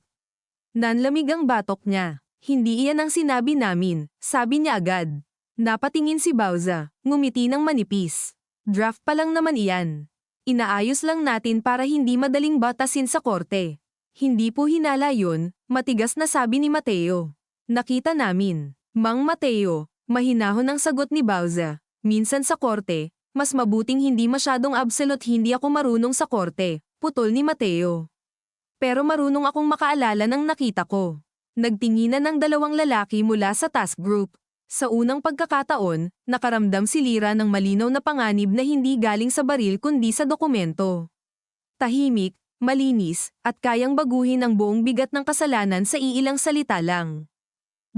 Nanlamig ang batok niya. Hindi iyan ang sinabi namin, sabi niya agad. Napatingin si Bauza, ngumiti ng manipis. Draft pa lang naman iyan. Inaayos lang natin para hindi madaling batasin sa korte. Hindi po hinala yun, matigas na sabi ni Mateo. Nakita namin. Mang Mateo, mahinahon ang sagot ni Bauza. Minsan sa korte, mas mabuting hindi masyadong absolute hindi ako marunong sa korte, putol ni Mateo. Pero marunong akong makaalala ng nakita ko. Nagtinginan ng dalawang lalaki mula sa task group. Sa unang pagkakataon, nakaramdam si Lyra ng malinaw na panganib na hindi galing sa baril kundi sa dokumento. Tahimik, malinis, at kayang baguhin ang buong bigat ng kasalanan sa iilang salita lang.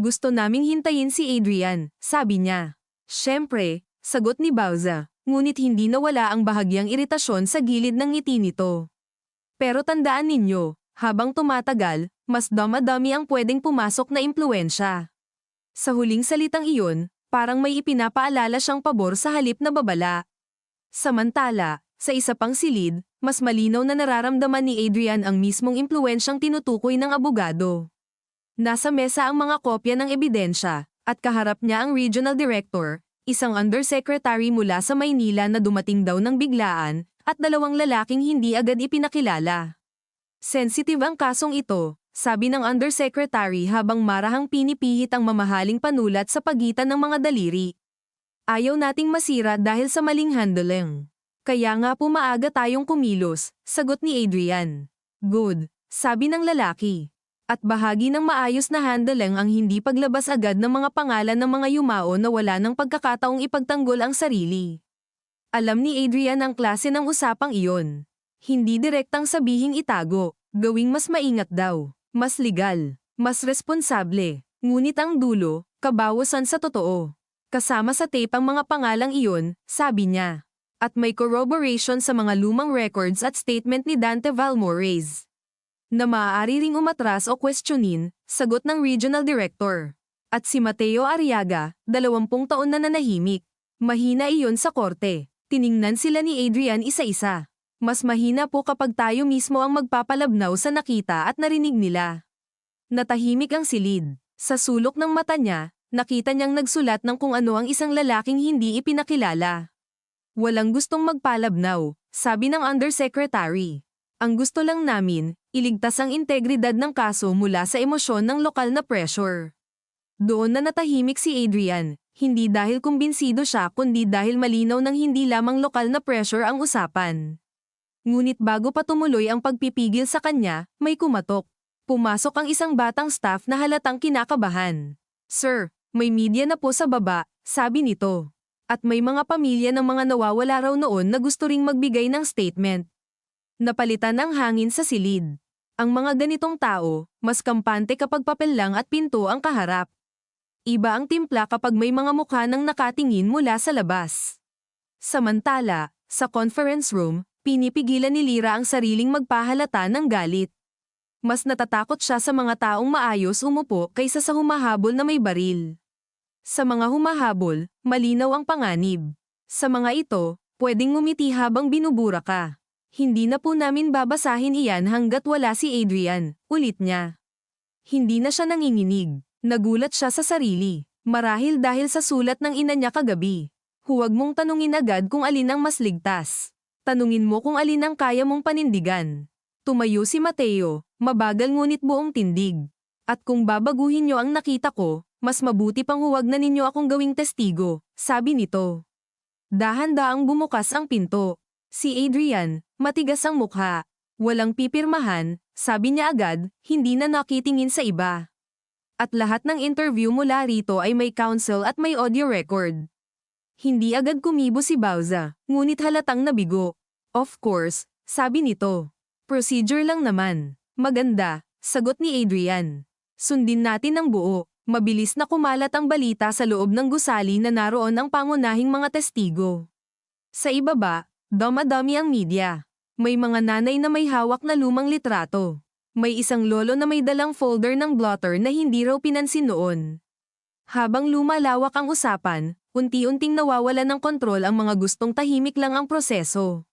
Gusto naming hintayin si Adrian, sabi niya. Siyempre, sagot ni Bauza. Ngunit hindi nawala ang bahagyang iritasyon sa gilid ng ngiti nito. Pero tandaan ninyo, habang tumatagal, mas dama-dami ang pwedeng pumasok na impluwensya. Sa huling salitang iyon, parang may ipinapaalala siyang pabor sa halip na babala. Samantala, sa isa pang silid, mas malinaw na nararamdaman ni Adrian ang mismong impluwensyang tinutukoy ng abogado. Nasa mesa ang mga kopya ng ebidensya, at kaharap niya ang regional director, isang undersecretary mula sa Maynila na dumating daw ng biglaan, at dalawang lalaking hindi agad ipinakilala. Sensitive ang kasong ito, sabi ng undersecretary habang marahang pinipihit ang mamahaling panulat sa pagitan ng mga daliri. Ayaw nating masira dahil sa maling handling. Kaya nga po maaga tayong kumilos, sagot ni Adrian. Good, sabi ng lalaki. At bahagi ng maayos na handling ang hindi paglabas agad ng mga pangalan ng mga yumao na wala ng pagkakataong ipagtanggol ang sarili. Alam ni Adrian ang klase ng usapang iyon. Hindi direktang sabihing itago, gawing mas maingat daw, mas legal, mas responsable. Ngunit ang dulo, kabawasan sa totoo. Kasama sa tape ang mga pangalang iyon, sabi niya. At may corroboration sa mga lumang records at statement ni Dante Valmores. Na maaari ring umatras o questionin, sagot ng regional director. At si Mateo Arriaga, 20 taon na nanahimik. Mahina iyon sa korte. Tiningnan sila ni Adrian isa-isa. Mas mahina po kapag tayo mismo ang magpapalabnaw sa nakita at narinig nila. Natahimik ang silid. Sa sulok ng mata niya, nakita niyang nagsulat ng kung ano ang isang lalaking hindi ipinakilala. Walang gustong magpalabnaw, sabi ng undersecretary. Ang gusto lang namin, iligtas ang integridad ng kaso mula sa emosyon ng lokal na pressure. Doon na natahimik si Adrian, hindi dahil kumbinsido siya kundi dahil malinaw ng hindi lamang lokal na pressure ang usapan. Ngunit bago pa tumuloy ang pagpipigil sa kanya, may kumatok. Pumasok ang isang batang staff na halatang kinakabahan. "Sir, may media na po sa baba," sabi nito. At may mga pamilya ng mga nawawala raw noon na gusto ring magbigay ng statement. Napalitan ang hangin sa silid. Ang mga ganitong tao, mas kampante kapag papel lang at pinto ang kaharap. Iba ang timpla kapag may mga mukha nang nakatingin mula sa labas. Samantala, sa conference room, pinipigilan ni Lyra ang sariling magpahalata ng galit. Mas natatakot siya sa mga taong maayos umupo kaysa sa humahabol na may baril. Sa mga humahabol, malinaw ang panganib. Sa mga ito, pwedeng ngumiti habang binubura ka. "Hindi na po namin babasahin iyan hanggat wala si Adrian," ulit niya. Hindi na siya nanginginig. Nagulat siya sa sarili. Marahil dahil sa sulat ng ina niya kagabi. "Huwag mong tanungin agad kung alin ang mas ligtas. Tanungin mo kung alin ang kaya mong panindigan." Tumayo si Mateo, mabagal ngunit buong tindig. "At kung babaguhin niyo ang nakita ko, mas mabuti pang huwag na ninyo akong gawing testigo," sabi nito. Dahan-daang bumukas ang pinto. Si Adrian, matigas ang mukha. "Walang pipirmahan," sabi niya agad, hindi na nakitingin sa iba. At lahat ng interview mula rito ay may counsel at may audio record. Hindi agad kumibo si Bauza, ngunit halatang nabigo. "Of course," sabi nito. "Procedure lang naman." "Maganda," sagot ni Adrian. "Sundin natin ang buo." Mabilis na kumalat ang balita sa loob ng gusali na naroon ang pangunahing mga testigo. Sa ibaba, dama-dami ang media. May mga nanay na may hawak na lumang litrato. May isang lolo na may dalang folder ng blotter na hindi raw pinansin noon. Habang lumalawak ang usapan, unti-unting nawawala ng kontrol ang mga gustong tahimik lang ang proseso.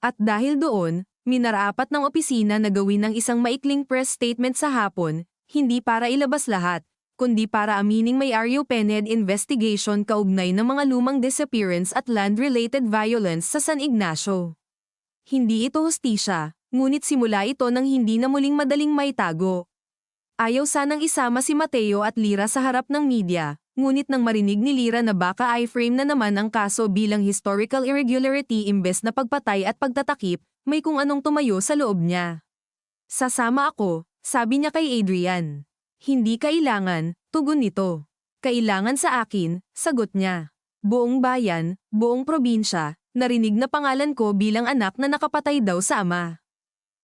At dahil doon, minaraapat ng opisina na gawin ng isang maikling press statement sa hapon, hindi para ilabas lahat, kundi para amining may RUPNED investigation kaugnay ng mga lumang disappearance at land-related violence sa San Ignacio. Hindi ito hustisya, ngunit simula ito nang hindi na muling madaling maitago. Ayaw sanang isama si Mateo at Lyra sa harap ng media, ngunit nang marinig ni Lyra na baka i-frame na naman ang kaso bilang historical irregularity imbes na pagpatay at pagtatakip, may kung anong tumayo sa loob niya. "Sasama ako," sabi niya kay Adrian. "Hindi kailangan," tugon nito. "Kailangan sa akin," sagot niya. "Buong bayan, buong probinsya, narinig na pangalan ko bilang anak na nakapatay daw sa ama.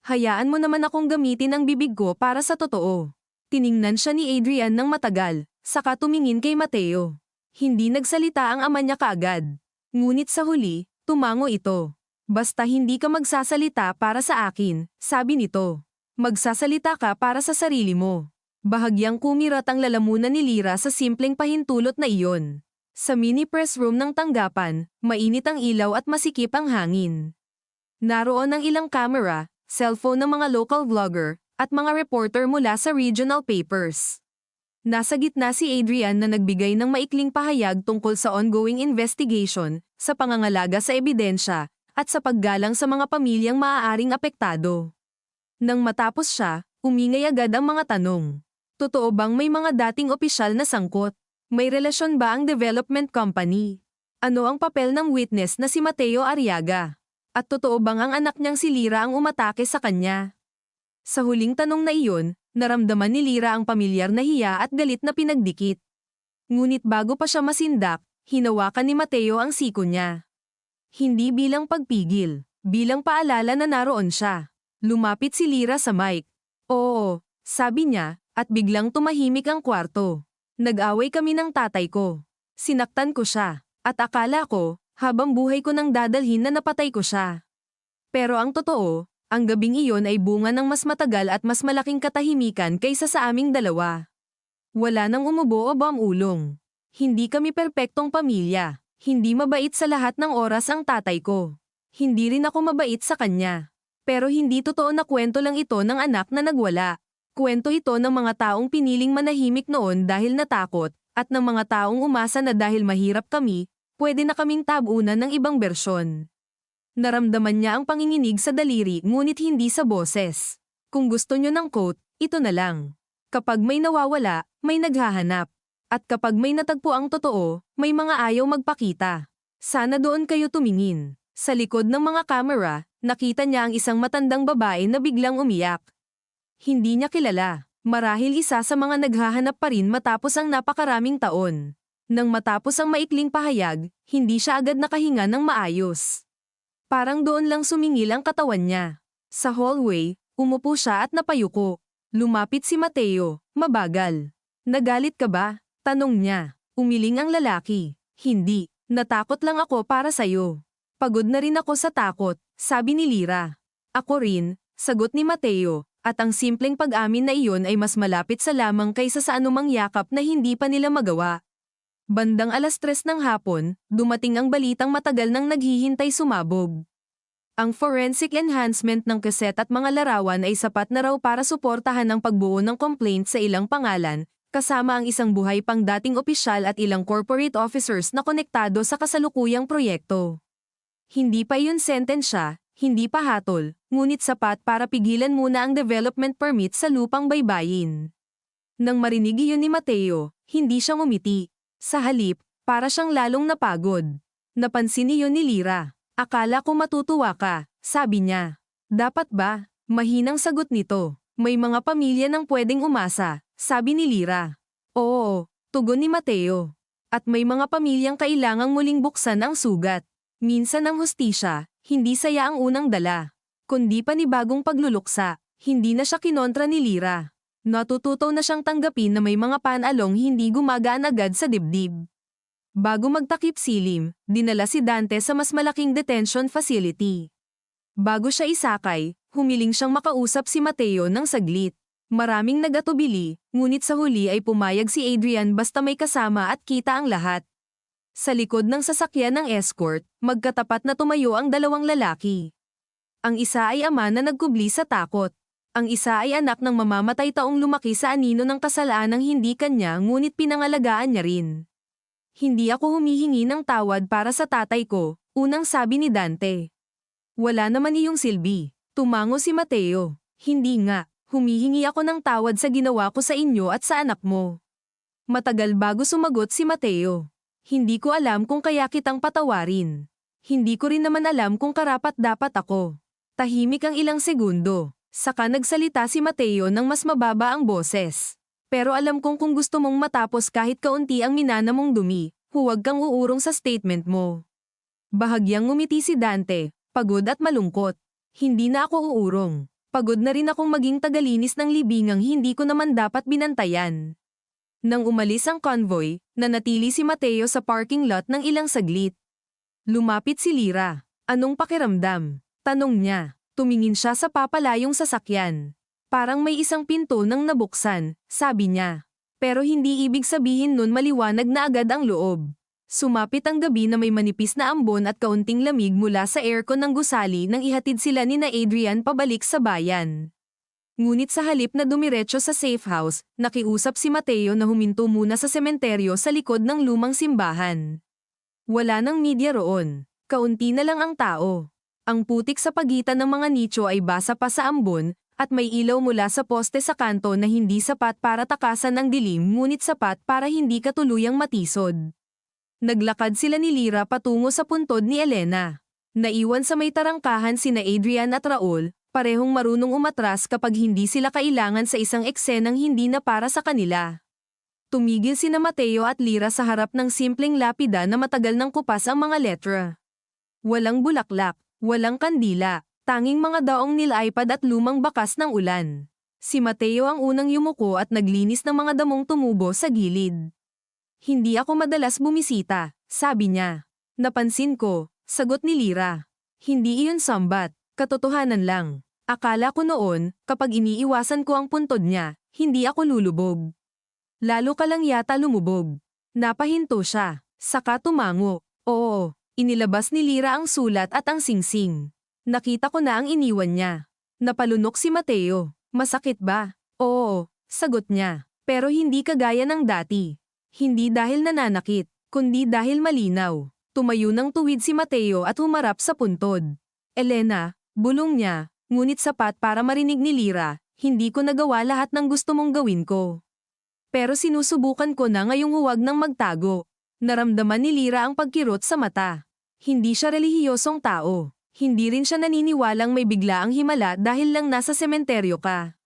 Hayaan mo naman akong gamitin ang bibig ko para sa totoo." Tiningnan siya ni Adrian ng matagal, saka tumingin kay Mateo. Hindi nagsalita ang ama niya kaagad. Ngunit sa huli, tumango ito. "Basta hindi ka magsasalita para sa akin," sabi nito. "Magsasalita ka para sa sarili mo." Bahagyang kumirat ang lalamunan ni Lyra sa simpleng pahintulot na iyon. Sa mini press room ng tanggapan, mainit ang ilaw at masikip ang hangin. Naroon ang ilang camera, cellphone ng mga local vlogger, at mga reporter mula sa regional papers. Nasa gitna si Adrian na nagbigay ng maikling pahayag tungkol sa ongoing investigation, sa pangangalaga sa ebidensya, at sa paggalang sa mga pamilyang maaaring apektado. Nang matapos siya, umingay agad ang mga tanong. Totoo bang may mga dating opisyal na sangkot? May relasyon ba ang development company? Ano ang papel ng witness na si Mateo Arriaga? At totoo bang ang anak niyang si Lyra ang umatake sa kanya? Sa huling tanong na iyon, naramdaman ni Lyra ang pamilyar na hiya at galit na pinagdikit. Ngunit bago pa siya masindak, hinawakan ni Mateo ang siko niya. Hindi bilang pagpigil, bilang paalala na naroon siya. Lumapit si Lyra sa mic. "Oo," sabi niya, at biglang tumahimik ang kwarto. "Nag-away kami ng tatay ko. Sinaktan ko siya, at akala ko, habang buhay ko nang dadalhin na napatay ko siya. Pero ang totoo, ang gabing iyon ay bunga ng mas matagal at mas malaking katahimikan kaysa sa aming dalawa. Wala nang umubo o bamulong. Hindi kami perpektong pamilya. Hindi mabait sa lahat ng oras ang tatay ko. Hindi rin ako mabait sa kanya. Pero hindi totoo na kwento lang ito ng anak na nagwala. Kwento ito ng mga taong piniling manahimik noon dahil natakot, At ng mga taong umasa na dahil mahirap kami, pwede na kaming tabunan ng ibang bersyon. Naramdaman niya ang panginginig sa daliri ngunit hindi sa boses. Kung gusto niyo ng quote, ito na lang. Kapag may nawawala, may naghahanap. At kapag may natagpo ang totoo, may mga ayaw magpakita. Sana doon kayo tumingin. Sa likod ng mga kamera, nakita niya ang isang matandang babae na biglang umiyak. Hindi niya kilala. Marahil isa sa mga naghahanap pa rin matapos ang napakaraming taon. Nang matapos ang maikling pahayag, hindi siya agad nakahinga ng maayos. Parang doon lang sumingil ang katawan niya. Sa hallway, umupo siya at napayuko. Lumapit si Mateo, mabagal. Nagalit ka ba? Tanong niya. Umiling ang lalaki. Hindi, natakot lang ako para sa'yo. Pagod na rin ako sa takot, sabi ni Lyra. Ako rin, sagot ni Mateo. At ang simpleng pag-amin na iyon ay mas malapit sa lamang kaysa sa anumang yakap na hindi pa nila magawa. Bandang 3:00 ng hapon, dumating ang balitang matagal nang naghihintay sumabog. Ang forensic enhancement ng kaset at mga larawan ay sapat na raw para suportahan ang pagbuo ng complaint sa ilang pangalan, kasama ang isang buhay pang dating opisyal at ilang corporate officers na konektado sa kasalukuyang proyekto. Hindi pa iyon sentensya, hindi pa hatol, ngunit sapat para pigilan muna ang development permit sa lupang baybayin. Nang marinig iyon ni Mateo, hindi siya ngumiti. Sa halip, para siyang lalong napagod. Napansin iyon ni Lyra. Akala ko matutuwa ka, sabi niya. Dapat ba? Mahinang sagot nito. May mga pamilya nang pwedeng umasa, sabi ni Lyra. Oo, tugon ni Mateo. At may mga pamilyang kailangang muling buksan ang sugat. Minsan ang hustisya, hindi saya ang unang dala. Kundi panibagong pagluluksa, hindi na siya kinontra ni Lyra. Natututo na siyang tanggapin na may mga panalong hindi gumagaan agad sa dibdib. Bago magtakip silim, dinala si Dante sa mas malaking detention facility. Bago siya isakay, humiling siyang makausap si Mateo ng saglit. Maraming nagatubili, ngunit sa huli ay pumayag si Adrian basta may kasama at kita ang lahat. Sa likod ng sasakyan ng escort, magkatapat na tumayo ang dalawang lalaki. Ang isa ay ama na nagkubli sa takot. Ang isa ay anak ng mamamatay taong lumaki sa anino ng kasalaanang hindi kanya ngunit pinangalagaan niya rin. Hindi ako humihingi ng tawad para sa tatay ko, unang sabi ni Dante. Wala naman iyong silbi. Tumango si Mateo. Hindi nga, humihingi ako ng tawad sa ginawa ko sa inyo at sa anak mo. Matagal bago sumagot si Mateo. Hindi ko alam kung kaya kitang patawarin. Hindi ko rin naman alam kung karapat-dapat ako. Tahimik ang ilang segundo. Saka nagsalita si Mateo ng mas mababa ang boses. Pero alam kong kung gusto mong matapos kahit kaunti ang minana mong dumi, huwag kang uurong sa statement mo. Bahagyang ngumiti si Dante, pagod at malungkot. Hindi na ako uurong. Pagod na rin akong maging tagalinis ng libingang hindi ko naman dapat binantayan. Nang umalis ang convoy, nanatili si Mateo sa parking lot ng ilang saglit. Lumapit si Lyra. Anong pakiramdam? Tanong niya. Tumingin siya sa papalayong sasakyan. Parang may isang pinto nang nabuksan, sabi niya. Pero hindi ibig sabihin nun maliwanag na agad ang loob. Sumapit ang gabi na may manipis na ambon at kaunting lamig mula sa aircon ng gusali nang ihatid sila ni na Adrian pabalik sa bayan. Ngunit sa halip na dumiretso sa safe house, nakiusap si Mateo na huminto muna sa sementeryo sa likod ng lumang simbahan. Wala nang media roon. Kaunti na lang ang tao. Ang putik sa pagitan ng mga nicho ay basa pa sa ambon, at may ilaw mula sa poste sa kanto na hindi sapat para takasan ang dilim ngunit sapat para hindi katuluyang matisod. Naglakad sila ni Lyra patungo sa puntod ni Elena. Naiwan sa may tarangkahan sina Adrian at Raul, parehong marunong umatras kapag hindi sila kailangan sa isang eksenang hindi na para sa kanila. Tumigil sina Mateo at Lyra sa harap ng simpleng lapida na matagal nang kupas ang mga letra. Walang bulaklak, walang kandila, tanging mga daong nil-iPad at lumang bakas ng ulan. Si Mateo ang unang yumuko at naglinis ng mga damong tumubo sa gilid. Hindi ako madalas bumisita, sabi niya. Napansin ko, sagot ni Lyra. Hindi iyon sambat. Katotohanan lang. Akala ko noon, kapag iniiwasan ko ang puntod niya, hindi ako lulubog. Lalo ka lang yata lumubog. Napahinto siya. Saka tumango. Oo, inilabas ni Lyra ang sulat at ang singsing. Nakita ko na ang iniwan niya. Napalunok si Mateo. Masakit ba? Oo, sagot niya. Pero hindi kagaya ng dati. Hindi dahil nananakit, kundi dahil malinaw. Tumayo ng tuwid si Mateo at humarap sa puntod. Elena, bulong niya, ngunit sapat para marinig ni Lyra, hindi ko nagawa lahat ng gusto mong gawin ko. Pero sinusubukan ko na ngayong huwag nang magtago. Naramdaman ni Lyra ang pagkirot sa mata. Hindi siya relihiyosong tao. Hindi rin siya naniniwalang may biglaang himala dahil lang nasa sementeryo ka.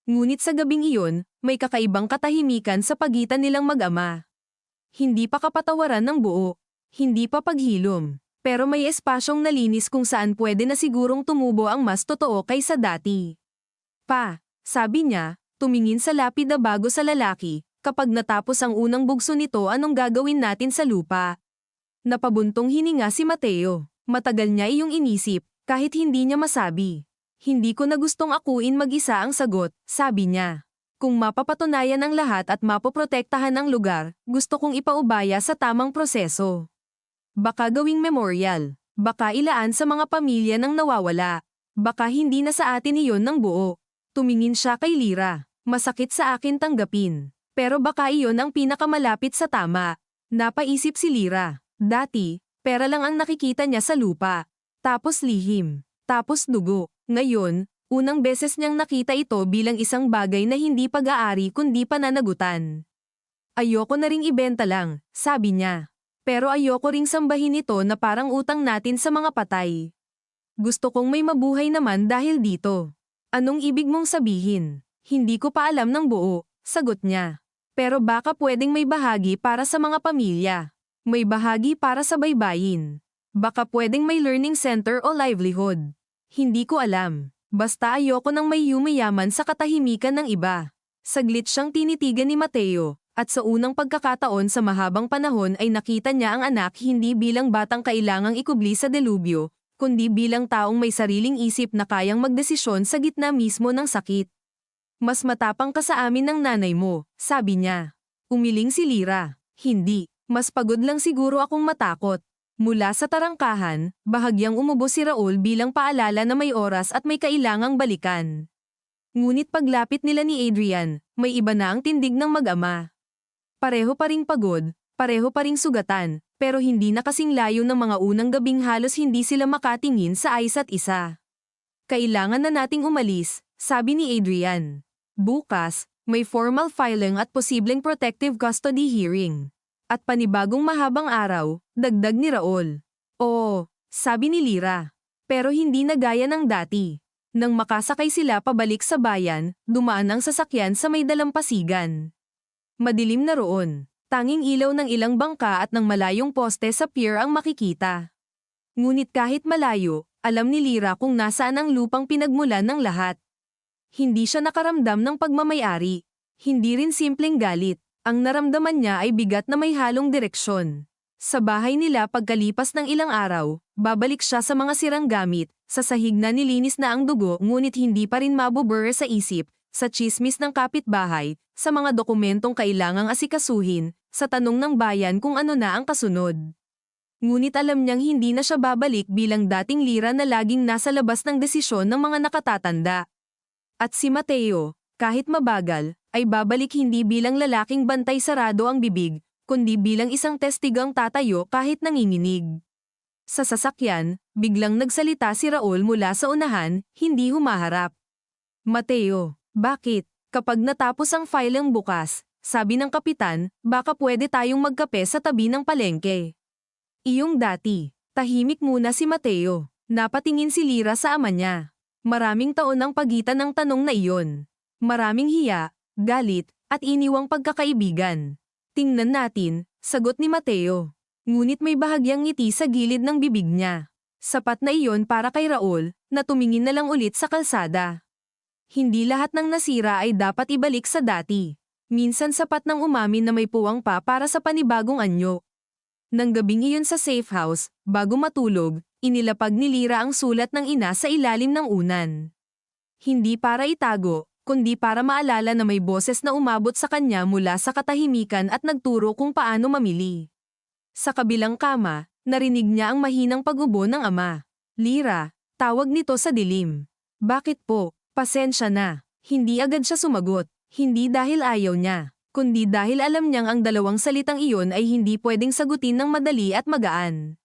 Ngunit sa gabing iyon, may kakaibang katahimikan sa pagitan nilang mag-ama. Hindi pa kapatawaran ng buo. Hindi pa paghilom. Pero may espasyong nalinis kung saan pwede na sigurong tumubo ang mas totoo kaysa dati. Pa, sabi niya, tumingin sa lapida bago sa lalaki, kapag natapos ang unang bugso nito anong gagawin natin sa lupa? Napabuntong hininga si Mateo. Matagal niya iyong inisip, kahit hindi niya masabi. Hindi ko na gustong akuin mag-isa ang sagot, sabi niya. Kung mapapatunayan ang lahat at mapoprotektahan ang lugar, gusto kong ipaubaya sa tamang proseso. Baka gawing memorial. Baka ilaan sa mga pamilya ng nawawala. Baka hindi na sa atin iyon ng buo. Tumingin siya kay Lyra. Masakit sa akin tanggapin. Pero baka iyon ang pinakamalapit sa tama. Napaisip si Lyra. Dati, pera lang ang nakikita niya sa lupa. Tapos lihim. Tapos dugo. Ngayon, unang beses niyang nakita ito bilang isang bagay na hindi pag-aari kundi pananagutan. Ayoko na ring ibenta lang, sabi niya. Pero ayoko ring sambahin ito na parang utang natin sa mga patay. Gusto kong may mabuhay naman dahil dito. Anong ibig mong sabihin? Hindi ko pa alam ng buo, sagot niya. Pero baka pwedeng may bahagi para sa mga pamilya. May bahagi para sa baybayin. Baka pwedeng may learning center o livelihood. Hindi ko alam. Basta ayoko nang may yumayaman sa katahimikan ng iba. Saglit siyang tinitigan ni Mateo. At sa unang pagkakataon sa mahabang panahon ay nakita niya ang anak hindi bilang batang kailangang ikubli sa delubyo, kundi bilang taong may sariling isip na kayang magdesisyon sa gitna mismo ng sakit. Mas matapang ka sa amin ng nanay mo, sabi niya. Umiling si Lyra. Hindi, mas pagod lang siguro akong matakot. Mula sa tarangkahan, bahagyang umubo si Raul bilang paalala na may oras at may kailangang balikan. Ngunit paglapit nila ni Adrian, may iba na ang tindig ng mag-ama. Pareho pa ring pagod, pareho pa ring sugatan, pero hindi na kasing layo ng mga unang gabing halos hindi sila makatingin sa isa't isa. Kailangan na nating umalis, sabi ni Adrian. Bukas, may formal filing at posibleng protective custody hearing. At panibagong mahabang araw, dagdag ni Raul. Oo, sabi ni Lyra. Pero hindi na gaya ng dati. Nang makasakay sila pabalik sa bayan, dumaan ang sasakyan sa may dalampasigan. Madilim na roon. Tanging ilaw ng ilang bangka at ng malayong poste sa pier ang makikita. Ngunit kahit malayo, alam ni Lyra kung nasaan ang lupang pinagmulan ng lahat. Hindi siya nakaramdam ng pagmamayari. Hindi rin simpleng galit. Ang naramdaman niya ay bigat na may halong direksyon. Sa bahay nila pagkalipas ng ilang araw, babalik siya sa mga sirang gamit, sa sahig na nilinis na ang dugo ngunit hindi pa rin mabubur sa isip, sa tsismis ng kapitbahay, sa mga dokumentong kailangang asikasuhin, sa tanong ng bayan kung ano na ang kasunod. Ngunit alam niyang hindi na siya babalik bilang dating Lyra na laging nasa labas ng desisyon ng mga nakatatanda. At si Mateo, kahit mabagal, ay babalik hindi bilang lalaking bantay sarado ang bibig, kundi bilang isang testigang tatayo kahit nanginginig. Sa sasakyan, biglang nagsalita si Raul mula sa unahan, hindi humaharap. Mateo, bakit? Kapag natapos ang filing bukas, sabi ng kapitan, baka pwede tayong magkape sa tabi ng palengke. Iyong dati, tahimik muna si Mateo. Napatingin si Lyra sa ama niya. Maraming taon ang pagitan ng tanong na iyon. Maraming hiya, galit, at iniwang pagkakaibigan. Tingnan natin, sagot ni Mateo. Ngunit may bahagyang ngiti sa gilid ng bibig niya. Sapat na iyon para kay Raul, na tumingin na lang ulit sa kalsada. Hindi lahat ng nasira ay dapat ibalik sa dati. Minsan sapat nang umamin na may puwang pa para sa panibagong anyo. Nang gabing iyon sa safe house, bago matulog, inilapag ni Lyra ang sulat ng ina sa ilalim ng unan. Hindi para itago, kundi para maalala na may boses na umabot sa kanya mula sa katahimikan at nagturo kung paano mamili. Sa kabilang kama, narinig niya ang mahinang pag-ubo ng ama. Lyra, tawag nito sa dilim. Bakit po? Pasensya na. Hindi agad siya sumagot. Hindi dahil ayaw niya. kundi dahil alam niyang ang dalawang salitang iyon ay hindi pwedeng sagutin ng madali at magaan.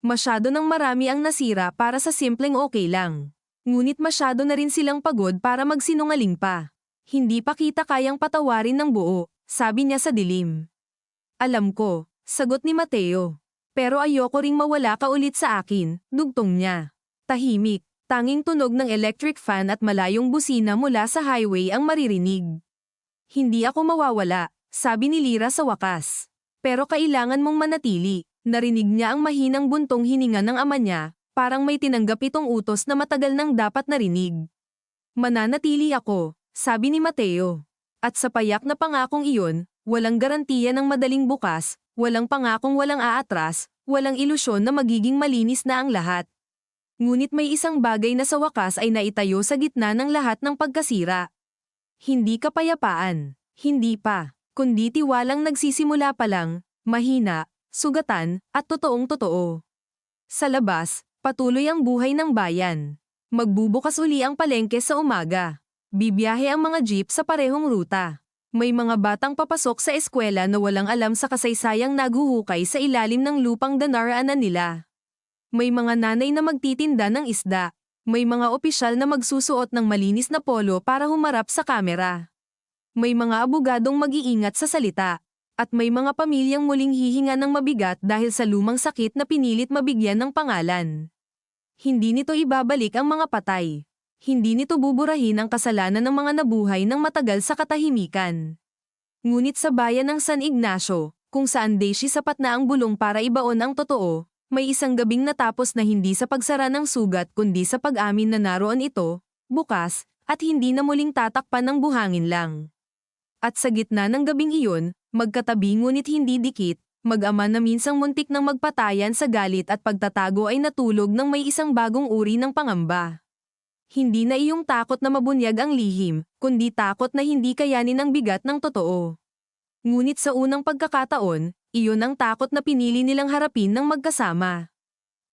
Masyado nang marami ang nasira para sa simpleng okay lang. Ngunit masyado na rin silang pagod para magsinungaling pa. Hindi pa kita kayang patawarin ng buo, sabi niya sa dilim. Alam ko, sagot ni Mateo. Pero ayoko ring mawala ka ulit sa akin, dugtong niya. Tahimik, tanging tunog ng electric fan at malayong busina mula sa highway ang maririnig. Hindi ako mawawala, sabi ni Lyra sa wakas. Pero kailangan mong manatili. Narinig niya ang mahinang buntong hininga ng ama niya, parang may tinanggap itong utos na matagal nang dapat narinig. Mananatili ako, sabi ni Mateo. At sa payak na pangakong iyon, walang garantiya ng madaling bukas, walang pangakong walang aatras, walang ilusyon na magiging malinis na ang lahat. Ngunit may isang bagay na sa wakas ay naitayo sa gitna ng lahat ng pagkasira. Hindi kapayapaan, hindi pa, kundi tiwalang nagsisimula pa lang, mahina, sugatan, at totoong-totoo. Sa labas, patuloy ang buhay ng bayan. Magbubukas uli ang palengke sa umaga. Bibiyahe ang mga jeep sa parehong ruta. May mga batang papasok sa eskwela na walang alam sa kasaysayang naghuhukay sa ilalim ng lupang danaraanan nila. May mga nanay na magtitinda ng isda. May mga opisyal na magsusuot ng malinis na polo para humarap sa kamera. May mga abogadong mag-iingat sa salita. At may mga pamilyang muling hihinga ng mabigat dahil sa lumang sakit na pinilit mabigyan ng pangalan. Hindi nito ibabalik ang mga patay. Hindi nito buburahin ang kasalanan ng mga nabuhay ng matagal sa katahimikan. Ngunit sa bayan ng San Ignacio, kung saan Daisy sapat na ang bulong para ibaon ang totoo, may isang gabing natapos na hindi sa pagsara ng sugat kundi sa pag-amin na naroon ito, bukas, at hindi na muling tatakpan ng buhangin lang. At sa gitna ng gabing iyon, magkatabi ngunit hindi dikit, mag-ama na minsang muntik ng magpatayan sa galit at pagtatago ay natulog ng may isang bagong uri ng pangamba. Hindi na iyong takot na mabunyag ang lihim, kundi takot na hindi kayanin ang bigat ng totoo. Ngunit sa unang pagkakataon, iyon ang takot na pinili nilang harapin ng magkasama.